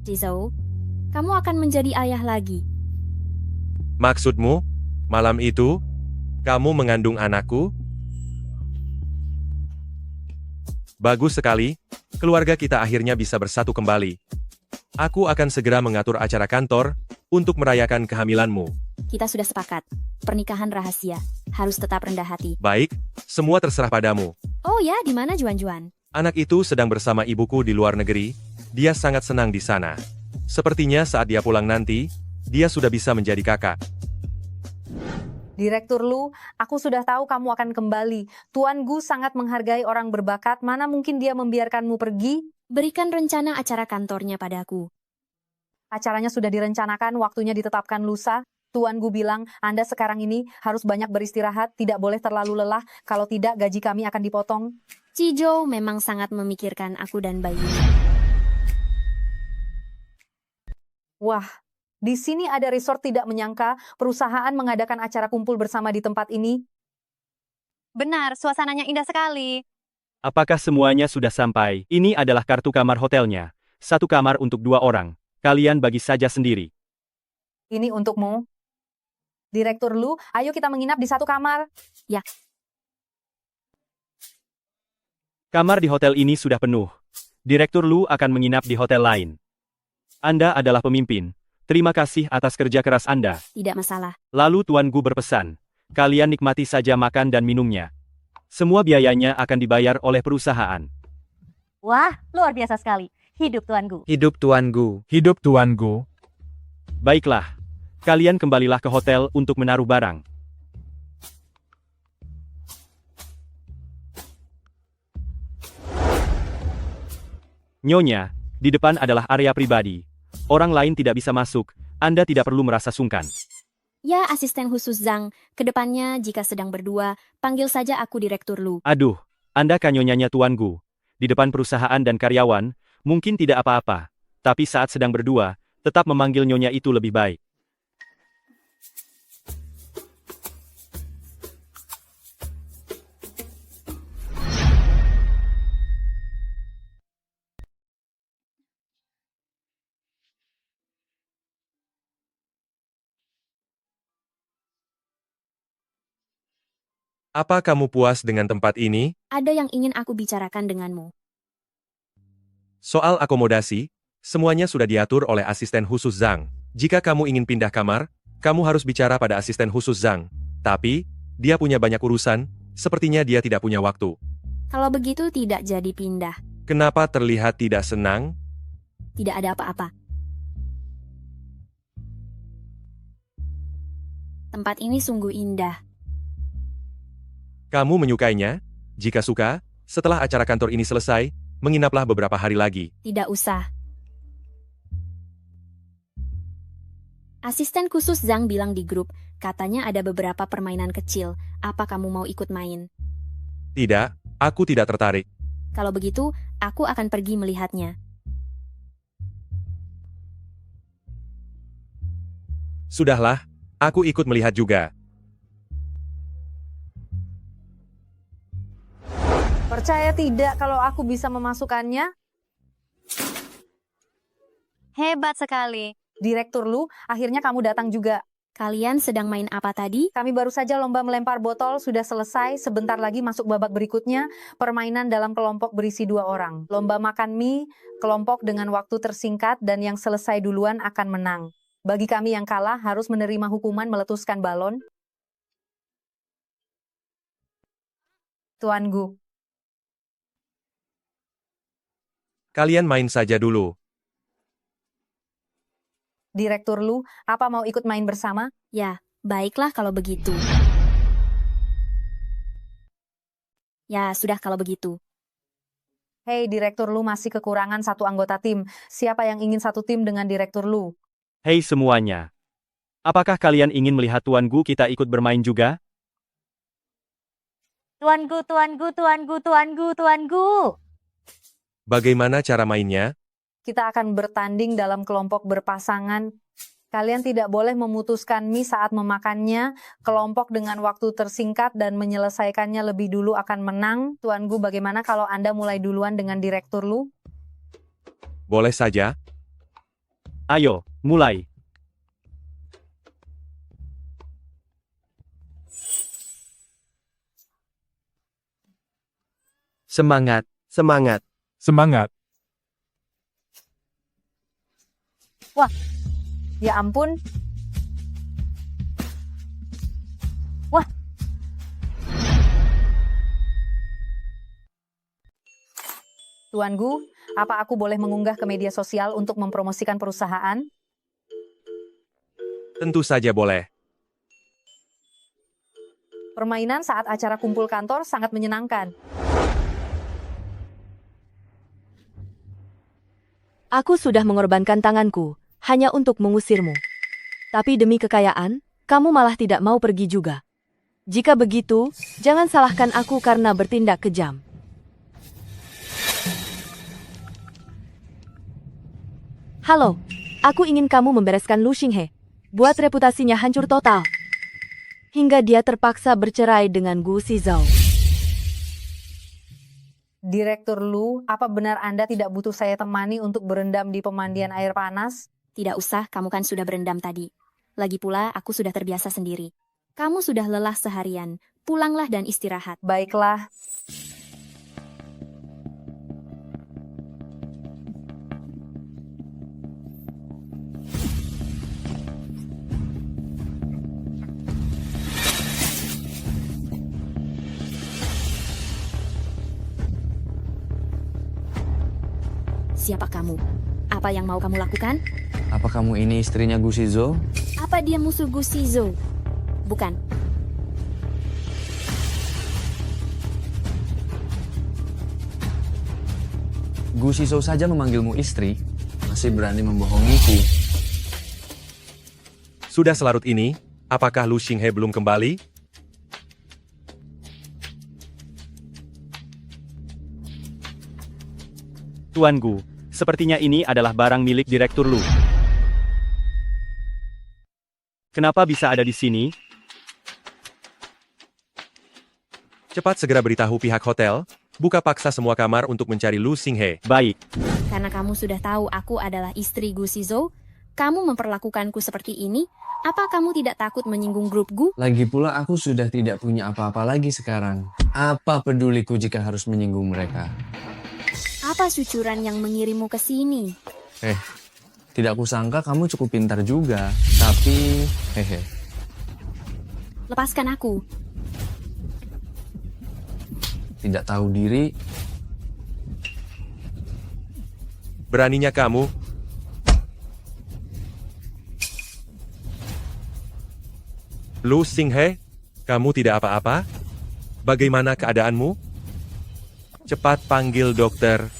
Shizhou, kamu akan menjadi ayah lagi. Maksudmu, malam itu, kamu mengandung anakku? Bagus sekali, keluarga kita akhirnya bisa bersatu kembali. Aku akan segera mengatur acara kantor untuk merayakan kehamilanmu. Kita sudah sepakat. Pernikahan rahasia. Harus tetap rendah hati. Baik, semua terserah padamu. Oh ya, di mana Juan-Juan? Anak itu sedang bersama ibuku di luar negeri. Dia sangat senang di sana. Sepertinya saat dia pulang nanti, dia sudah bisa menjadi kakak. Direktur Lu, aku sudah tahu kamu akan kembali. Tuan Gu sangat menghargai orang berbakat, mana mungkin dia membiarkanmu pergi? Berikan rencana acara kantornya padaku. Acaranya sudah direncanakan, waktunya ditetapkan lusa. Tuan Gu bilang, Anda sekarang ini harus banyak beristirahat, tidak boleh terlalu lelah, kalau tidak gaji kami akan dipotong. Shizhou memang sangat memikirkan aku dan bayi. Wah, di sini ada resort tidak menyangka perusahaan mengadakan acara kumpul bersama di tempat ini. Benar, suasananya indah sekali. Apakah semuanya sudah sampai? Ini adalah kartu kamar hotelnya. 1 kamar untuk 2 orang. Kalian bagi saja sendiri. Ini untukmu. Direktur Lu, ayo kita menginap di 1 kamar. Ya. Kamar di hotel ini sudah penuh. Direktur Lu akan menginap di hotel lain. Anda adalah pemimpin. Terima kasih atas kerja keras Anda. Tidak masalah. Lalu Tuan Gu berpesan, kalian nikmati saja makan dan minumnya. Semua biayanya akan dibayar oleh perusahaan. Wah, luar biasa sekali. Hidup Tuan Gu. Hidup Tuan Gu. Hidup Tuan Gu. Baiklah, kalian kembalilah ke hotel untuk menaruh barang. Nyonya, di depan adalah area pribadi. Orang lain tidak bisa masuk, Anda tidak perlu merasa sungkan. Ya, asisten khusus Zhang, kedepannya jika sedang berdua, panggil saja aku Direktur Lu. Aduh, Anda kan nyonyanya Tuan Gu. Di depan perusahaan dan karyawan, mungkin tidak apa-apa. Tapi saat sedang berdua, tetap memanggil nyonya itu lebih baik. Apa kamu puas dengan tempat ini? Ada yang ingin aku bicarakan denganmu. Soal akomodasi, semuanya sudah diatur oleh asisten khusus Zhang. Jika kamu ingin pindah kamar, kamu harus bicara pada asisten khusus Zhang. Tapi, dia punya banyak urusan, sepertinya dia tidak punya waktu. Kalau begitu tidak jadi pindah. Kenapa terlihat tidak senang? Tidak ada apa-apa. Tempat ini sungguh indah. Kamu menyukainya? Jika suka, setelah acara kantor ini selesai, menginaplah beberapa hari lagi. Tidak usah. Asisten khusus Zhang bilang di grup, katanya ada beberapa permainan kecil. Apa kamu mau ikut main? Tidak, aku tidak tertarik. Kalau begitu, aku akan pergi melihatnya. Sudahlah, aku ikut melihat juga. Percaya tidak kalau aku bisa memasukkannya? Hebat sekali. Direktur Lu, akhirnya kamu datang juga. Kalian sedang main apa tadi? Kami baru saja lomba melempar botol sudah selesai, sebentar lagi masuk babak berikutnya, permainan dalam kelompok berisi 2 orang. Lomba makan mie, kelompok dengan waktu tersingkat dan yang selesai duluan akan menang. Bagi kami yang kalah harus menerima hukuman meletuskan balon. Tuan Gu. Kalian main saja dulu. Direktur Lu, apa mau ikut main bersama? Ya, baiklah kalau begitu. Ya, sudah kalau begitu. Hei, Direktur Lu masih kekurangan 1 anggota tim. Siapa yang ingin satu tim dengan Direktur Lu? Hei semuanya. Apakah kalian ingin melihat Tuan Gu kita ikut bermain juga? Tuan Gu, Tuan Gu, Tuan Gu, Tuan Gu, Tuan Gu. Bagaimana cara mainnya? Kita akan bertanding dalam kelompok berpasangan. Kalian tidak boleh memutuskan mie saat memakannya. Kelompok dengan waktu tersingkat dan menyelesaikannya lebih dulu akan menang. Tuan Gu, bagaimana kalau Anda mulai duluan dengan Direktur Lu? Boleh saja. Ayo, mulai. Semangat, semangat, semangat. Wah, ya ampun. Wah. Tuan Gu, apa aku boleh mengunggah ke media sosial untuk mempromosikan perusahaan? Tentu saja boleh. Permainan saat acara kumpul kantor sangat menyenangkan. Aku sudah mengorbankan tanganku hanya untuk mengusirmu. Tapi demi kekayaan, kamu malah tidak mau pergi juga. Jika begitu, jangan salahkan aku karena bertindak kejam. Halo, aku ingin kamu membereskan Lu Xinghe. Buat reputasinya hancur total. Hingga dia terpaksa bercerai dengan Gu Shizhou. Direktur Lu, apa benar Anda tidak butuh saya temani untuk berendam di pemandian air panas? Tidak usah, kamu kan sudah berendam tadi. Lagi pula, aku sudah terbiasa sendiri. Kamu sudah lelah seharian, pulanglah dan istirahat. Baiklah. Siapa kamu? Apa yang mau kamu lakukan? Apa kamu ini istrinya Gu Shizhou? Apa dia musuh Gu Shizhou? Bukan. Gu Shizhou saja memanggilmu istri, masih berani membohongiku. Sudah selarut ini, apakah Lu Xinghe belum kembali? Tuan Gu, sepertinya ini adalah barang milik Direktur Lu. Kenapa bisa ada di sini? Cepat segera beritahu pihak hotel, buka paksa semua kamar untuk mencari Lu Xinghe. Baik. Karena kamu sudah tahu aku adalah istri Gu Shizhou, kamu memperlakukanku seperti ini, apa kamu tidak takut menyinggung grup Gu? Lagi pula aku sudah tidak punya apa-apa lagi sekarang. Apa peduliku jika harus menyinggung mereka? Apa sucuran yang mengirimmu ke sini? Tidak kusangka kamu cukup pintar juga, tapi hehe. Lepaskan aku. Tidak tahu diri. Beraninya kamu? Lu Xinghe, kamu tidak apa-apa? Bagaimana keadaanmu? Cepat panggil dokter.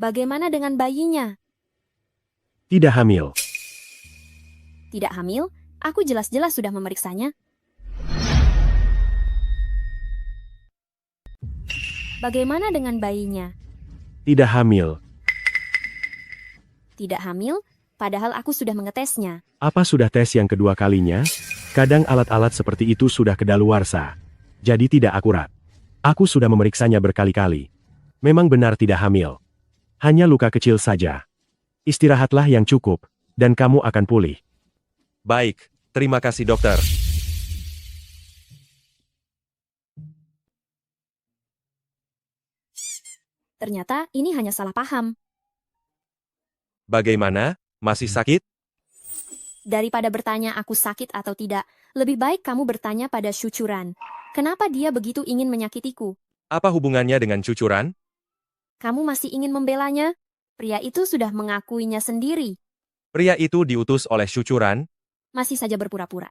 Bagaimana dengan bayinya? Tidak hamil. Tidak hamil? Aku jelas-jelas sudah memeriksanya. Bagaimana dengan bayinya? Tidak hamil. Tidak hamil? Padahal aku sudah mengetesnya. Apa sudah tes yang kedua kalinya? Kadang alat-alat seperti itu sudah kedaluarsa. Jadi tidak akurat. Aku sudah memeriksanya berkali-kali. Memang benar tidak hamil. Hanya luka kecil saja. Istirahatlah yang cukup, dan kamu akan pulih. Baik, terima kasih dokter. Ternyata ini hanya salah paham. Bagaimana? Masih sakit? Daripada bertanya aku sakit atau tidak, lebih baik kamu bertanya pada Shuchuran. Kenapa dia begitu ingin menyakitiku? Apa hubungannya dengan cucuran? Kamu masih ingin membelanya? Pria itu sudah mengakuinya sendiri. Pria itu diutus oleh cucuran? Masih saja berpura-pura.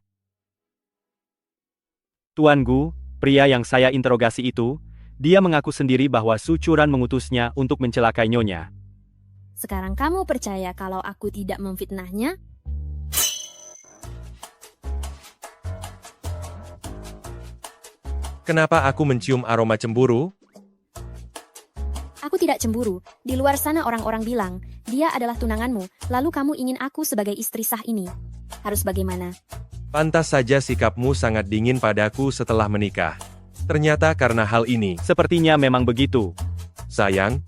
Tuan Gu, pria yang saya interogasi itu, dia mengaku sendiri bahwa Shuchuran mengutusnya untuk mencelakai Nyonya. Sekarang kamu percaya kalau aku tidak memfitnahnya? Kenapa aku mencium aroma cemburu? Aku tidak cemburu. Di luar sana orang-orang bilang, dia adalah tunanganmu, lalu kamu ingin aku sebagai istri sah ini. Harus bagaimana? Pantas saja sikapmu sangat dingin padaku setelah menikah. Ternyata karena hal ini. Sepertinya memang begitu. Sayang,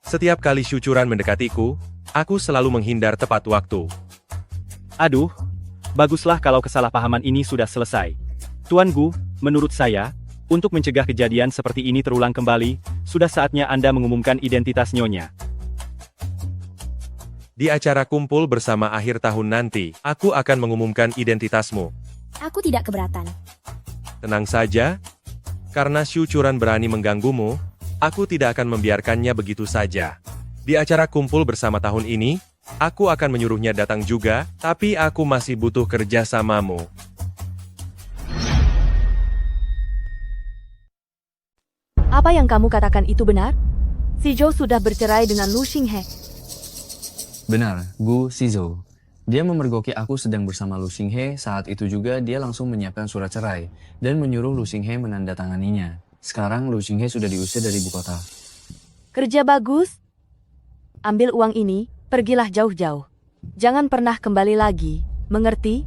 setiap kali Shuchuran mendekatiku, aku selalu menghindar tepat waktu. Aduh, baguslah kalau kesalahpahaman ini sudah selesai. Tuan Gu, menurut saya, untuk mencegah kejadian seperti ini terulang kembali, sudah saatnya Anda mengumumkan identitas Nyonya. Di acara kumpul bersama akhir tahun nanti, aku akan mengumumkan identitasmu. Aku tidak keberatan. Tenang saja, karena Shuchuran berani mengganggumu, aku tidak akan membiarkannya begitu saja. Di acara kumpul bersama tahun ini, aku akan menyuruhnya datang juga, tapi aku masih butuh kerjasamamu. Apa yang kamu katakan itu benar? Si Zhou sudah bercerai dengan Lu Xinghe. Benar, Gu Shizhou. Dia memergoki aku sedang bersama Lu Xinghe, saat itu juga dia langsung menyiapkan surat cerai, dan menyuruh Lu Xinghe menandatanganinya. Sekarang Lu Xinghe sudah diusir dari ibu kota. Kerja bagus. Ambil uang ini, pergilah jauh-jauh. Jangan pernah kembali lagi, mengerti?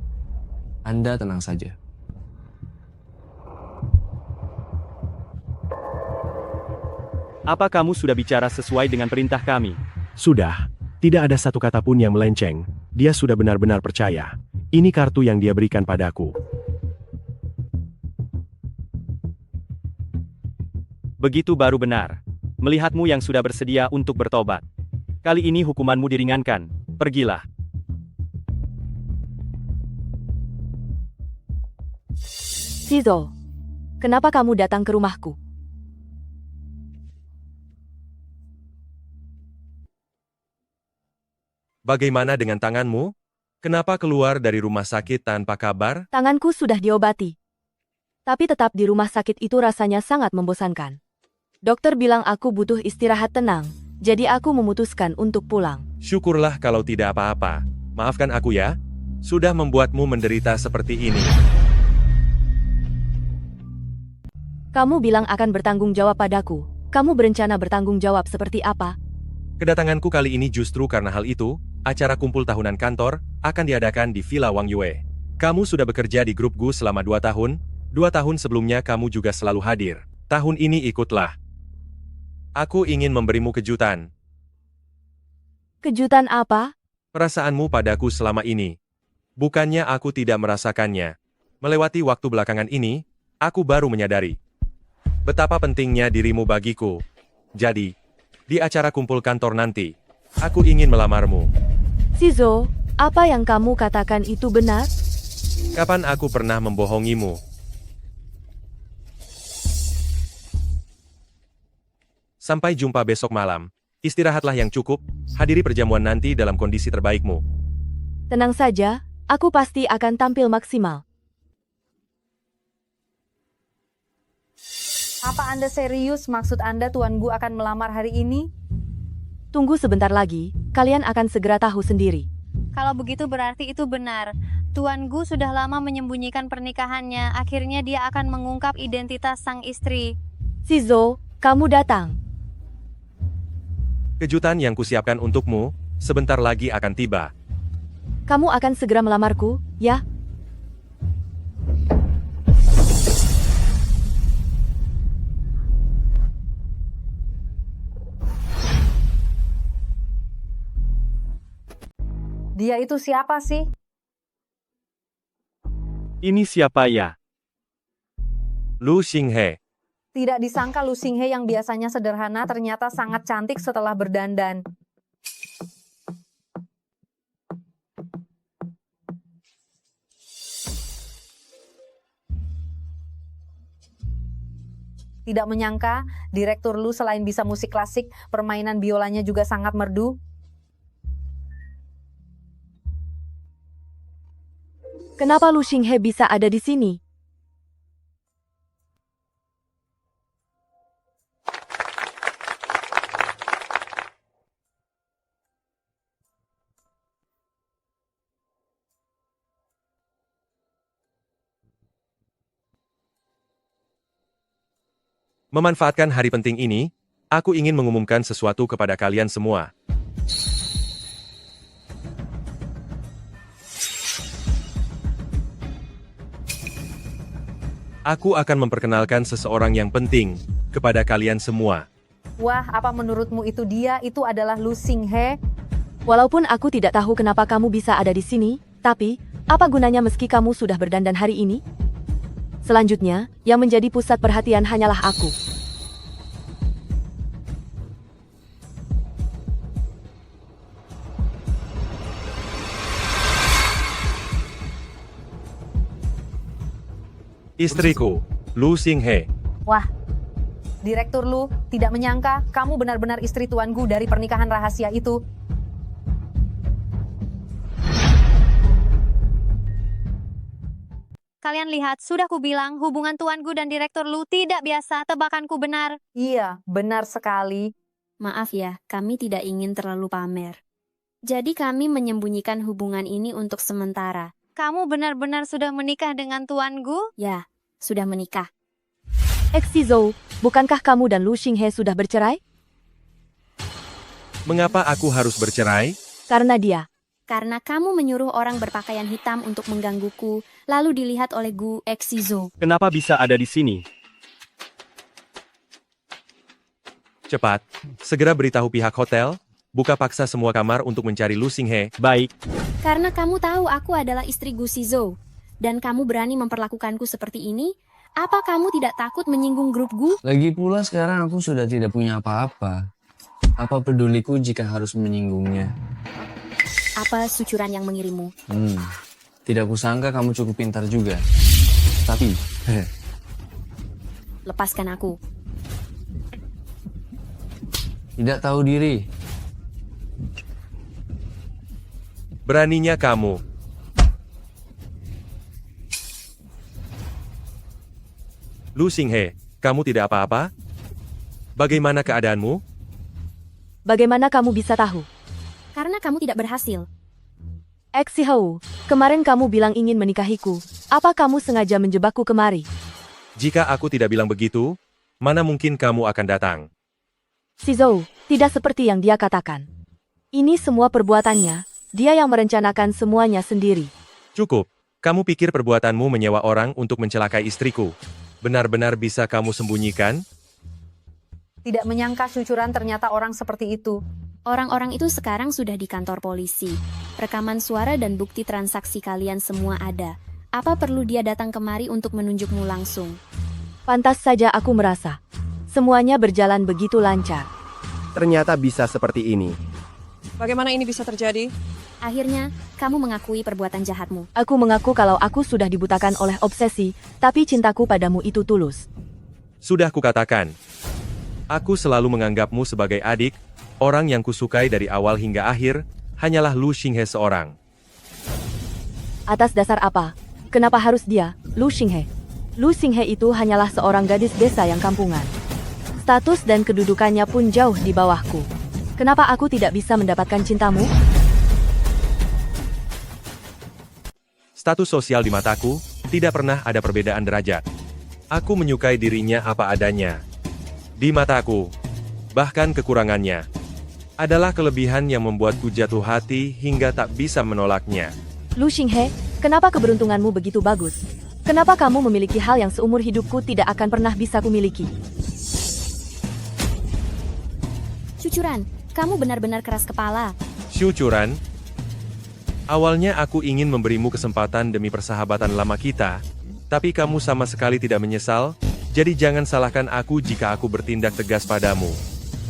Anda tenang saja. Apa kamu sudah bicara sesuai dengan perintah kami? Sudah. Tidak ada satu kata pun yang melenceng. Dia sudah benar-benar percaya. Ini kartu yang dia berikan padaku. Begitu baru benar. Melihatmu yang sudah bersedia untuk bertobat. Kali ini hukumanmu diringankan. Pergilah. Si Zhou, kenapa kamu datang ke rumahku? Bagaimana dengan tanganmu? Kenapa keluar dari rumah sakit tanpa kabar? Tanganku sudah diobati. Tapi tetap di rumah sakit itu rasanya sangat membosankan. Dokter bilang aku butuh istirahat tenang, jadi aku memutuskan untuk pulang. Syukurlah kalau tidak apa-apa. Maafkan aku ya, sudah membuatmu menderita seperti ini. Kamu bilang akan bertanggung jawab padaku. Kamu berencana bertanggung jawab seperti apa? Kedatanganku kali ini justru karena hal itu. Acara kumpul tahunan kantor akan diadakan di Villa Wang Yue. Kamu sudah bekerja di grup Gu selama 2 tahun. 2 tahun sebelumnya kamu juga selalu hadir. Tahun ini ikutlah. Aku ingin memberimu kejutan. Kejutan apa? Perasaanmu padaku selama ini. Bukannya aku tidak merasakannya. Melewati waktu belakangan ini, aku baru menyadari betapa pentingnya dirimu bagiku. Jadi, di acara kumpul kantor nanti, aku ingin melamarmu. Si Zhou, apa yang kamu katakan itu benar? Kapan aku pernah membohongimu? Sampai jumpa besok malam. Istirahatlah yang cukup, hadiri perjamuan nanti dalam kondisi terbaikmu. Tenang saja, aku pasti akan tampil maksimal. Apa Anda serius maksud Anda Tuan Gu akan melamar hari ini? Tunggu sebentar lagi, kalian akan segera tahu sendiri. Kalau begitu berarti itu benar. Tuan Gu sudah lama menyembunyikan pernikahannya. Akhirnya dia akan mengungkap identitas sang istri. Si Zhou, kamu datang. Kejutan yang kusiapkan untukmu, sebentar lagi akan tiba. Kamu akan segera melamarku, ya? Dia itu siapa sih? Ini siapa ya? Lu Xinghe. Tidak disangka Lu Xinghe yang biasanya sederhana ternyata sangat cantik setelah berdandan. Tidak menyangka, Direktur Lu selain bisa musik klasik, permainan biolanya juga sangat merdu. Kenapa Lu Xinghe bisa ada di sini? Memanfaatkan hari penting ini, aku ingin mengumumkan sesuatu kepada kalian semua. Aku akan memperkenalkan seseorang yang penting kepada kalian semua. Wah, apa menurutmu itu dia? Itu adalah Lu Xinghe. Walaupun aku tidak tahu kenapa kamu bisa ada di sini, tapi apa gunanya meski kamu sudah berdandan hari ini? Selanjutnya, yang menjadi pusat perhatian hanyalah aku. Istriku, Lu Xinghe. Wah, Direktur Lu, tidak menyangka kamu benar-benar istri Tuan Gu dari pernikahan rahasia itu. Kalian lihat, sudah kubilang hubungan Tuan Gu dan Direktur Lu tidak biasa. Tebakanku benar. Iya, benar sekali. Maaf ya, kami tidak ingin terlalu pamer. Jadi kami menyembunyikan hubungan ini untuk sementara. Kamu benar-benar sudah menikah dengan Tuan Gu? Ya, sudah menikah. Xizhou, bukankah kamu dan Lu Xinghe sudah bercerai? Mengapa aku harus bercerai? Karena dia. Karena kamu menyuruh orang berpakaian hitam untuk menggangguku, lalu dilihat oleh Gu Xizhou. Kenapa bisa ada di sini? Cepat, segera beritahu pihak hotel, buka paksa semua kamar untuk mencari Lu Xinghe. Baik. Karena kamu tahu aku adalah istri Gu Xizhou, dan kamu berani memperlakukanku seperti ini, apa kamu tidak takut menyinggung grup Gu? Lagi pula sekarang aku sudah tidak punya apa-apa. Apa peduliku jika harus menyinggungnya? Apa sucuran yang mengirimmu? Tidak kusangka kamu cukup pintar juga. Tapi, Lepaskan aku. tidak tahu diri. Beraninya kamu. Lu Xinghe, kamu tidak apa-apa? Bagaimana keadaanmu? Bagaimana kamu bisa tahu? Karena kamu tidak berhasil. Xizhou, kemarin kamu bilang ingin menikahiku. Apa kamu sengaja menjebakku kemari? Jika aku tidak bilang begitu, mana mungkin kamu akan datang? Xizhou, tidak seperti yang dia katakan. Ini semua perbuatannya, dia yang merencanakan semuanya sendiri. Cukup, kamu pikir perbuatanmu menyewa orang untuk mencelakai istriku. Benar-benar bisa kamu sembunyikan? Tidak menyangka sucuran ternyata orang seperti itu. Orang-orang itu sekarang sudah di kantor polisi. Rekaman suara dan bukti transaksi kalian semua ada. Apa perlu dia datang kemari untuk menunjukmu langsung? Pantas saja aku merasa. Semuanya berjalan begitu lancar. Ternyata bisa seperti ini. Bagaimana ini bisa terjadi? Akhirnya, kamu mengakui perbuatan jahatmu. Aku mengaku kalau aku sudah dibutakan oleh obsesi, tapi cintaku padamu itu tulus. Sudah kukatakan. Aku selalu menganggapmu sebagai adik, orang yang kusukai dari awal hingga akhir, hanyalah Lu Xinghe seorang. Atas dasar apa? Kenapa harus dia, Lu Xinghe? Lu Xinghe itu hanyalah seorang gadis desa yang kampungan. Status dan kedudukannya pun jauh di bawahku. Kenapa aku tidak bisa mendapatkan cintamu? Status sosial di mataku, tidak pernah ada perbedaan derajat. Aku menyukai dirinya apa adanya. Di mataku, bahkan kekurangannya, adalah kelebihan yang membuatku jatuh hati hingga tak bisa menolaknya. Lu Xinghe, kenapa keberuntunganmu begitu bagus? Kenapa kamu memiliki hal yang seumur hidupku tidak akan pernah bisa kumiliki? Cucuran, kamu benar-benar keras kepala. Syucuran, Awalnya aku ingin memberimu kesempatan demi persahabatan lama kita, tapi kamu sama sekali tidak menyesal, jadi jangan salahkan aku jika aku bertindak tegas padamu.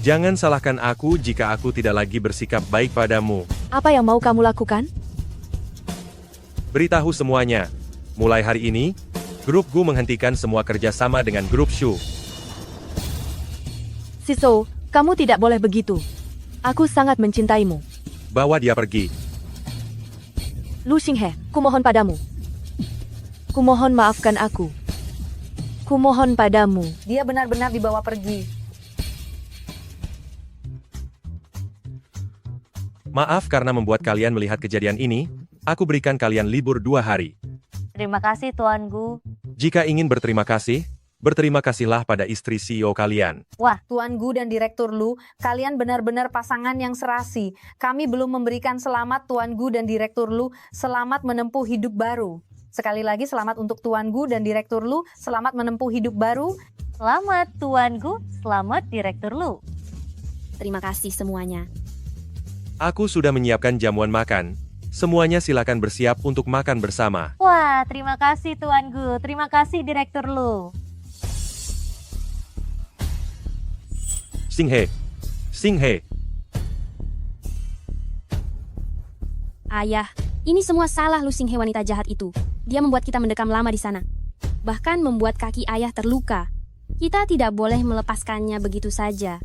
Jangan salahkan aku jika aku tidak lagi bersikap baik padamu. Apa yang mau kamu lakukan? Beritahu semuanya. Mulai hari ini, grup Gu menghentikan semua kerjasama dengan grup Shu. Siso, kamu tidak boleh begitu. Aku sangat mencintaimu. Bawa dia pergi. Lu Xinghe, kumohon padamu. Kumohon maafkan aku. Kumohon padamu. Dia benar-benar dibawa pergi. Maaf karena membuat kalian melihat kejadian ini, aku berikan kalian libur 2 hari. Terima kasih Tuan Gu. Jika ingin berterima kasihlah pada istri CEO kalian. Wah, Tuan Gu dan Direktur Lu, kalian benar-benar pasangan yang serasi. Kami belum memberikan selamat Tuan Gu dan Direktur Lu, selamat menempuh hidup baru. Sekali lagi selamat untuk Tuan Gu dan Direktur Lu, selamat menempuh hidup baru. Selamat Tuan Gu, selamat Direktur Lu. Terima kasih semuanya. Aku sudah menyiapkan jamuan makan. Semuanya silakan bersiap untuk makan bersama. Wah, terima kasih Tuan Gu, terima kasih Direktur Lu. Xinghe. Xinghe. Ayah, ini semua salah Lu Xinghe wanita jahat itu. Dia membuat kita mendekam lama di sana. Bahkan membuat kaki ayah terluka. Kita tidak boleh melepaskannya begitu saja.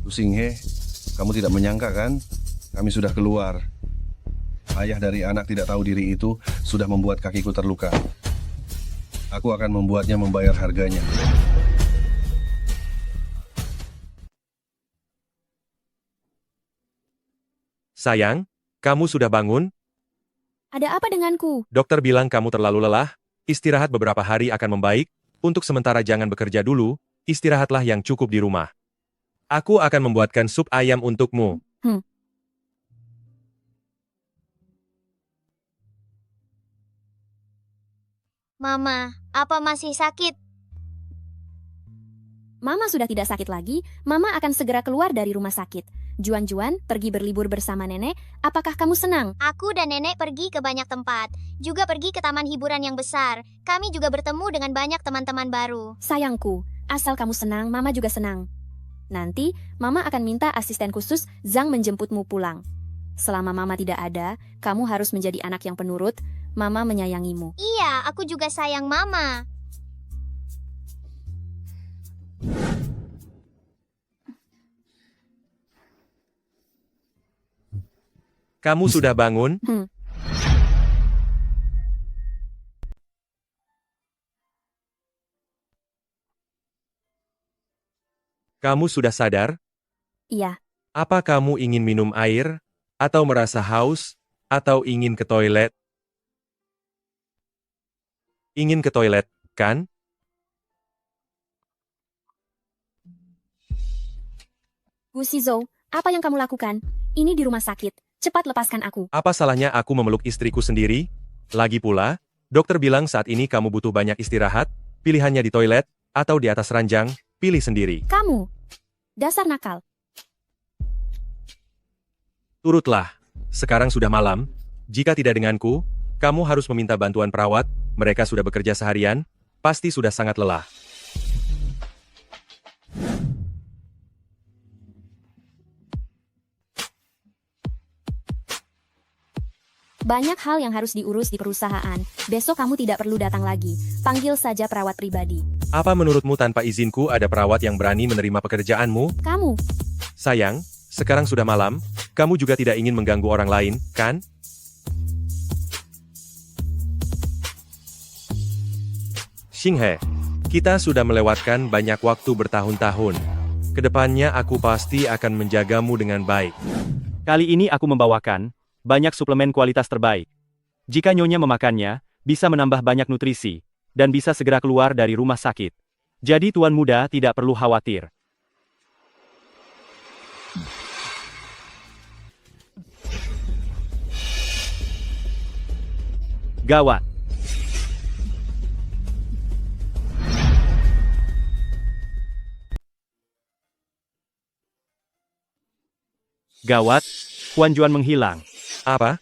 Lu Xinghe, kamu tidak menyangka kan? Kami sudah keluar. Ayah dari anak tidak tahu diri itu sudah membuat kakiku terluka. Aku akan membuatnya membayar harganya. Sayang, kamu sudah bangun? Ada apa denganku? Dokter bilang kamu terlalu lelah, istirahat beberapa hari akan membaik, untuk sementara jangan bekerja dulu, istirahatlah yang cukup di rumah. Aku akan membuatkan sup ayam untukmu. Mama, apa masih sakit? Mama sudah tidak sakit lagi, Mama akan segera keluar dari rumah sakit. Juan-Juan, pergi berlibur bersama nenek, apakah kamu senang? Aku dan nenek pergi ke banyak tempat, juga pergi ke taman hiburan yang besar. Kami juga bertemu dengan banyak teman-teman baru. Sayangku, asal kamu senang, Mama juga senang. Nanti, Mama akan minta asisten khusus Zhang menjemputmu pulang. Selama Mama tidak ada, kamu harus menjadi anak yang penurut, Mama menyayangimu. Iya, aku juga sayang Mama. Kamu sudah bangun? Kamu sudah sadar? Iya. Apa kamu ingin minum air? Atau merasa haus? Atau ingin ke toilet? Ingin ke toilet, kan? Gu Shizhou, apa yang kamu lakukan? Ini di rumah sakit. Cepat lepaskan aku. Apa salahnya aku memeluk istriku sendiri? Lagi pula, dokter bilang saat ini kamu butuh banyak istirahat, pilihannya di toilet, atau di atas ranjang, pilih sendiri. Kamu, dasar nakal. Turutlah, sekarang sudah malam, jika tidak denganku, kamu harus meminta bantuan perawat, mereka sudah bekerja seharian, pasti sudah sangat lelah. Banyak hal yang harus diurus di perusahaan. Besok kamu tidak perlu datang lagi. Panggil saja perawat pribadi. Apa menurutmu tanpa izinku ada perawat yang berani menerima pekerjaanmu? Kamu. Sayang, sekarang sudah malam, kamu juga tidak ingin mengganggu orang lain, kan? Xinghe, kita sudah melewatkan banyak waktu bertahun-tahun. Kedepannya aku pasti akan menjagamu dengan baik. Kali ini aku membawakan banyak suplemen kualitas terbaik. Jika Nyonya memakannya, bisa menambah banyak nutrisi, dan bisa segera keluar dari rumah sakit. Jadi tuan muda tidak perlu khawatir. Gawat. Gawat, Huan Juan menghilang. Apa?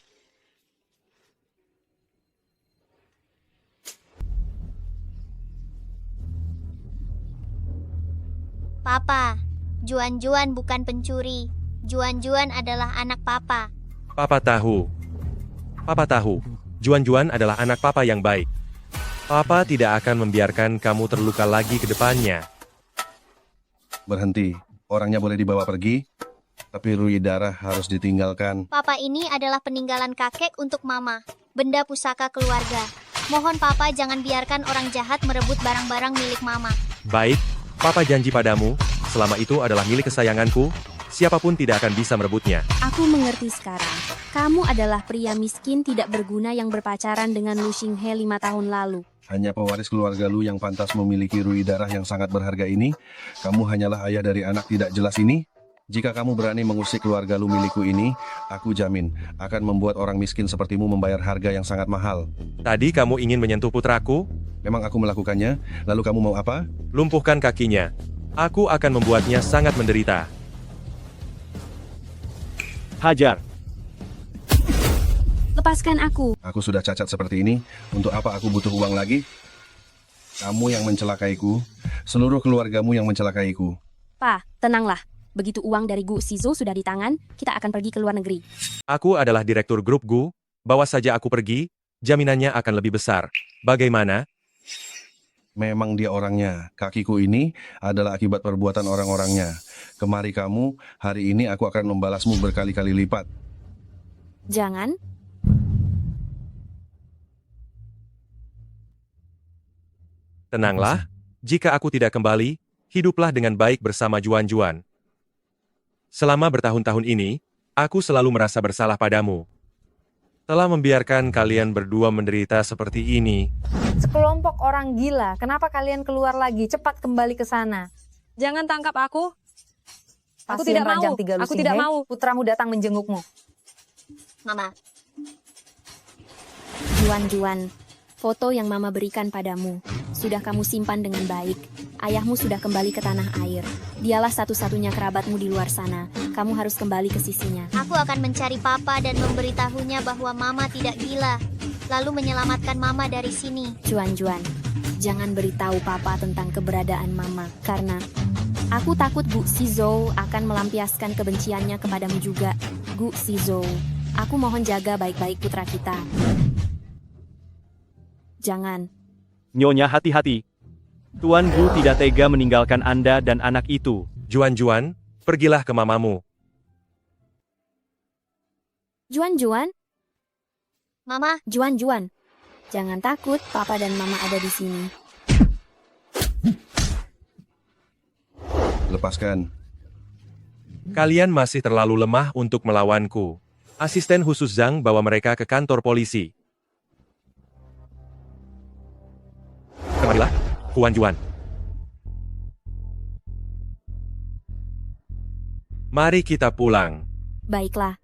Papa, Juan-Juan bukan pencuri. Juan-Juan adalah anak papa. Papa tahu. Papa tahu. Juan-Juan adalah anak papa yang baik. Papa tidak akan membiarkan kamu terluka lagi ke depannya. Berhenti. Orangnya boleh dibawa pergi, tapi Rui darah harus ditinggalkan. Papa ini adalah peninggalan kakek untuk mama. Benda pusaka keluarga. Mohon papa jangan biarkan orang jahat merebut barang-barang milik mama. Baik, papa janji padamu, selama itu adalah milik kesayanganku, siapapun tidak akan bisa merebutnya. Aku mengerti sekarang. Kamu adalah pria miskin tidak berguna yang berpacaran dengan Lu Xinghe 5 tahun lalu. Hanya pewaris keluarga Lu yang pantas memiliki Rui darah yang sangat berharga ini. Kamu hanyalah ayah dari anak tidak jelas ini. Jika kamu berani mengusik keluarga Lu milikku ini, aku jamin akan membuat orang miskin sepertimu membayar harga yang sangat mahal. Tadi kamu ingin menyentuh putraku? Memang aku melakukannya, lalu kamu mau apa? Lumpuhkan kakinya. Aku akan membuatnya sangat menderita. Hajar. Lepaskan aku. Aku sudah cacat seperti ini, untuk apa aku butuh uang lagi? Kamu yang mencelakaiku, seluruh keluargamu yang mencelakaiku. Pa, tenanglah. Begitu uang dari Gu Shizu sudah di tangan, kita akan pergi ke luar negeri. Aku adalah direktur grup Gu, bawa saja aku pergi, jaminannya akan lebih besar. Bagaimana? Memang dia orangnya, kakiku ini adalah akibat perbuatan orang-orangnya. Kemari kamu, hari ini aku akan membalasmu berkali-kali lipat. Jangan. Tenanglah, jika aku tidak kembali, hiduplah dengan baik bersama Juan-Juan. Selama bertahun-tahun ini, aku selalu merasa bersalah padamu. Telah membiarkan kalian berdua menderita seperti ini. Sekelompok orang gila, kenapa kalian keluar lagi? Cepat kembali ke sana. Jangan tangkap aku. Aku Pasien tidak Ranjang mau. Tiga Aku Lu tidak Xinghe, mau. putramu datang menjengukmu. Mama, Juan-Juan, foto yang mama berikan padamu, sudah kamu simpan dengan baik. Ayahmu sudah kembali ke tanah air. Dialah satu-satunya kerabatmu di luar sana. Kamu harus kembali ke sisinya. aku akan mencari papa dan memberitahunya bahwa mama tidak gila. Lalu menyelamatkan mama dari sini. Juan-Juan, jangan beritahu papa tentang keberadaan mama, karena aku takut Gu Shizu akan melampiaskan kebenciannya kepadamu juga. Gu Shizu, aku mohon jaga baik-baik putra kita. Jangan. Nyonya hati-hati. Tuan Gu tidak tega meninggalkan Anda dan anak itu. Juan-Juan, pergilah ke mamamu. Juan-Juan, Mama, Juan-Juan. Jangan takut, papa dan mama ada di sini. Lepaskan. Kalian masih terlalu lemah untuk melawanku. Asisten khusus Zhang bawa mereka ke kantor polisi. Kemarilah, Juan-Juan. Mari kita pulang. Baiklah.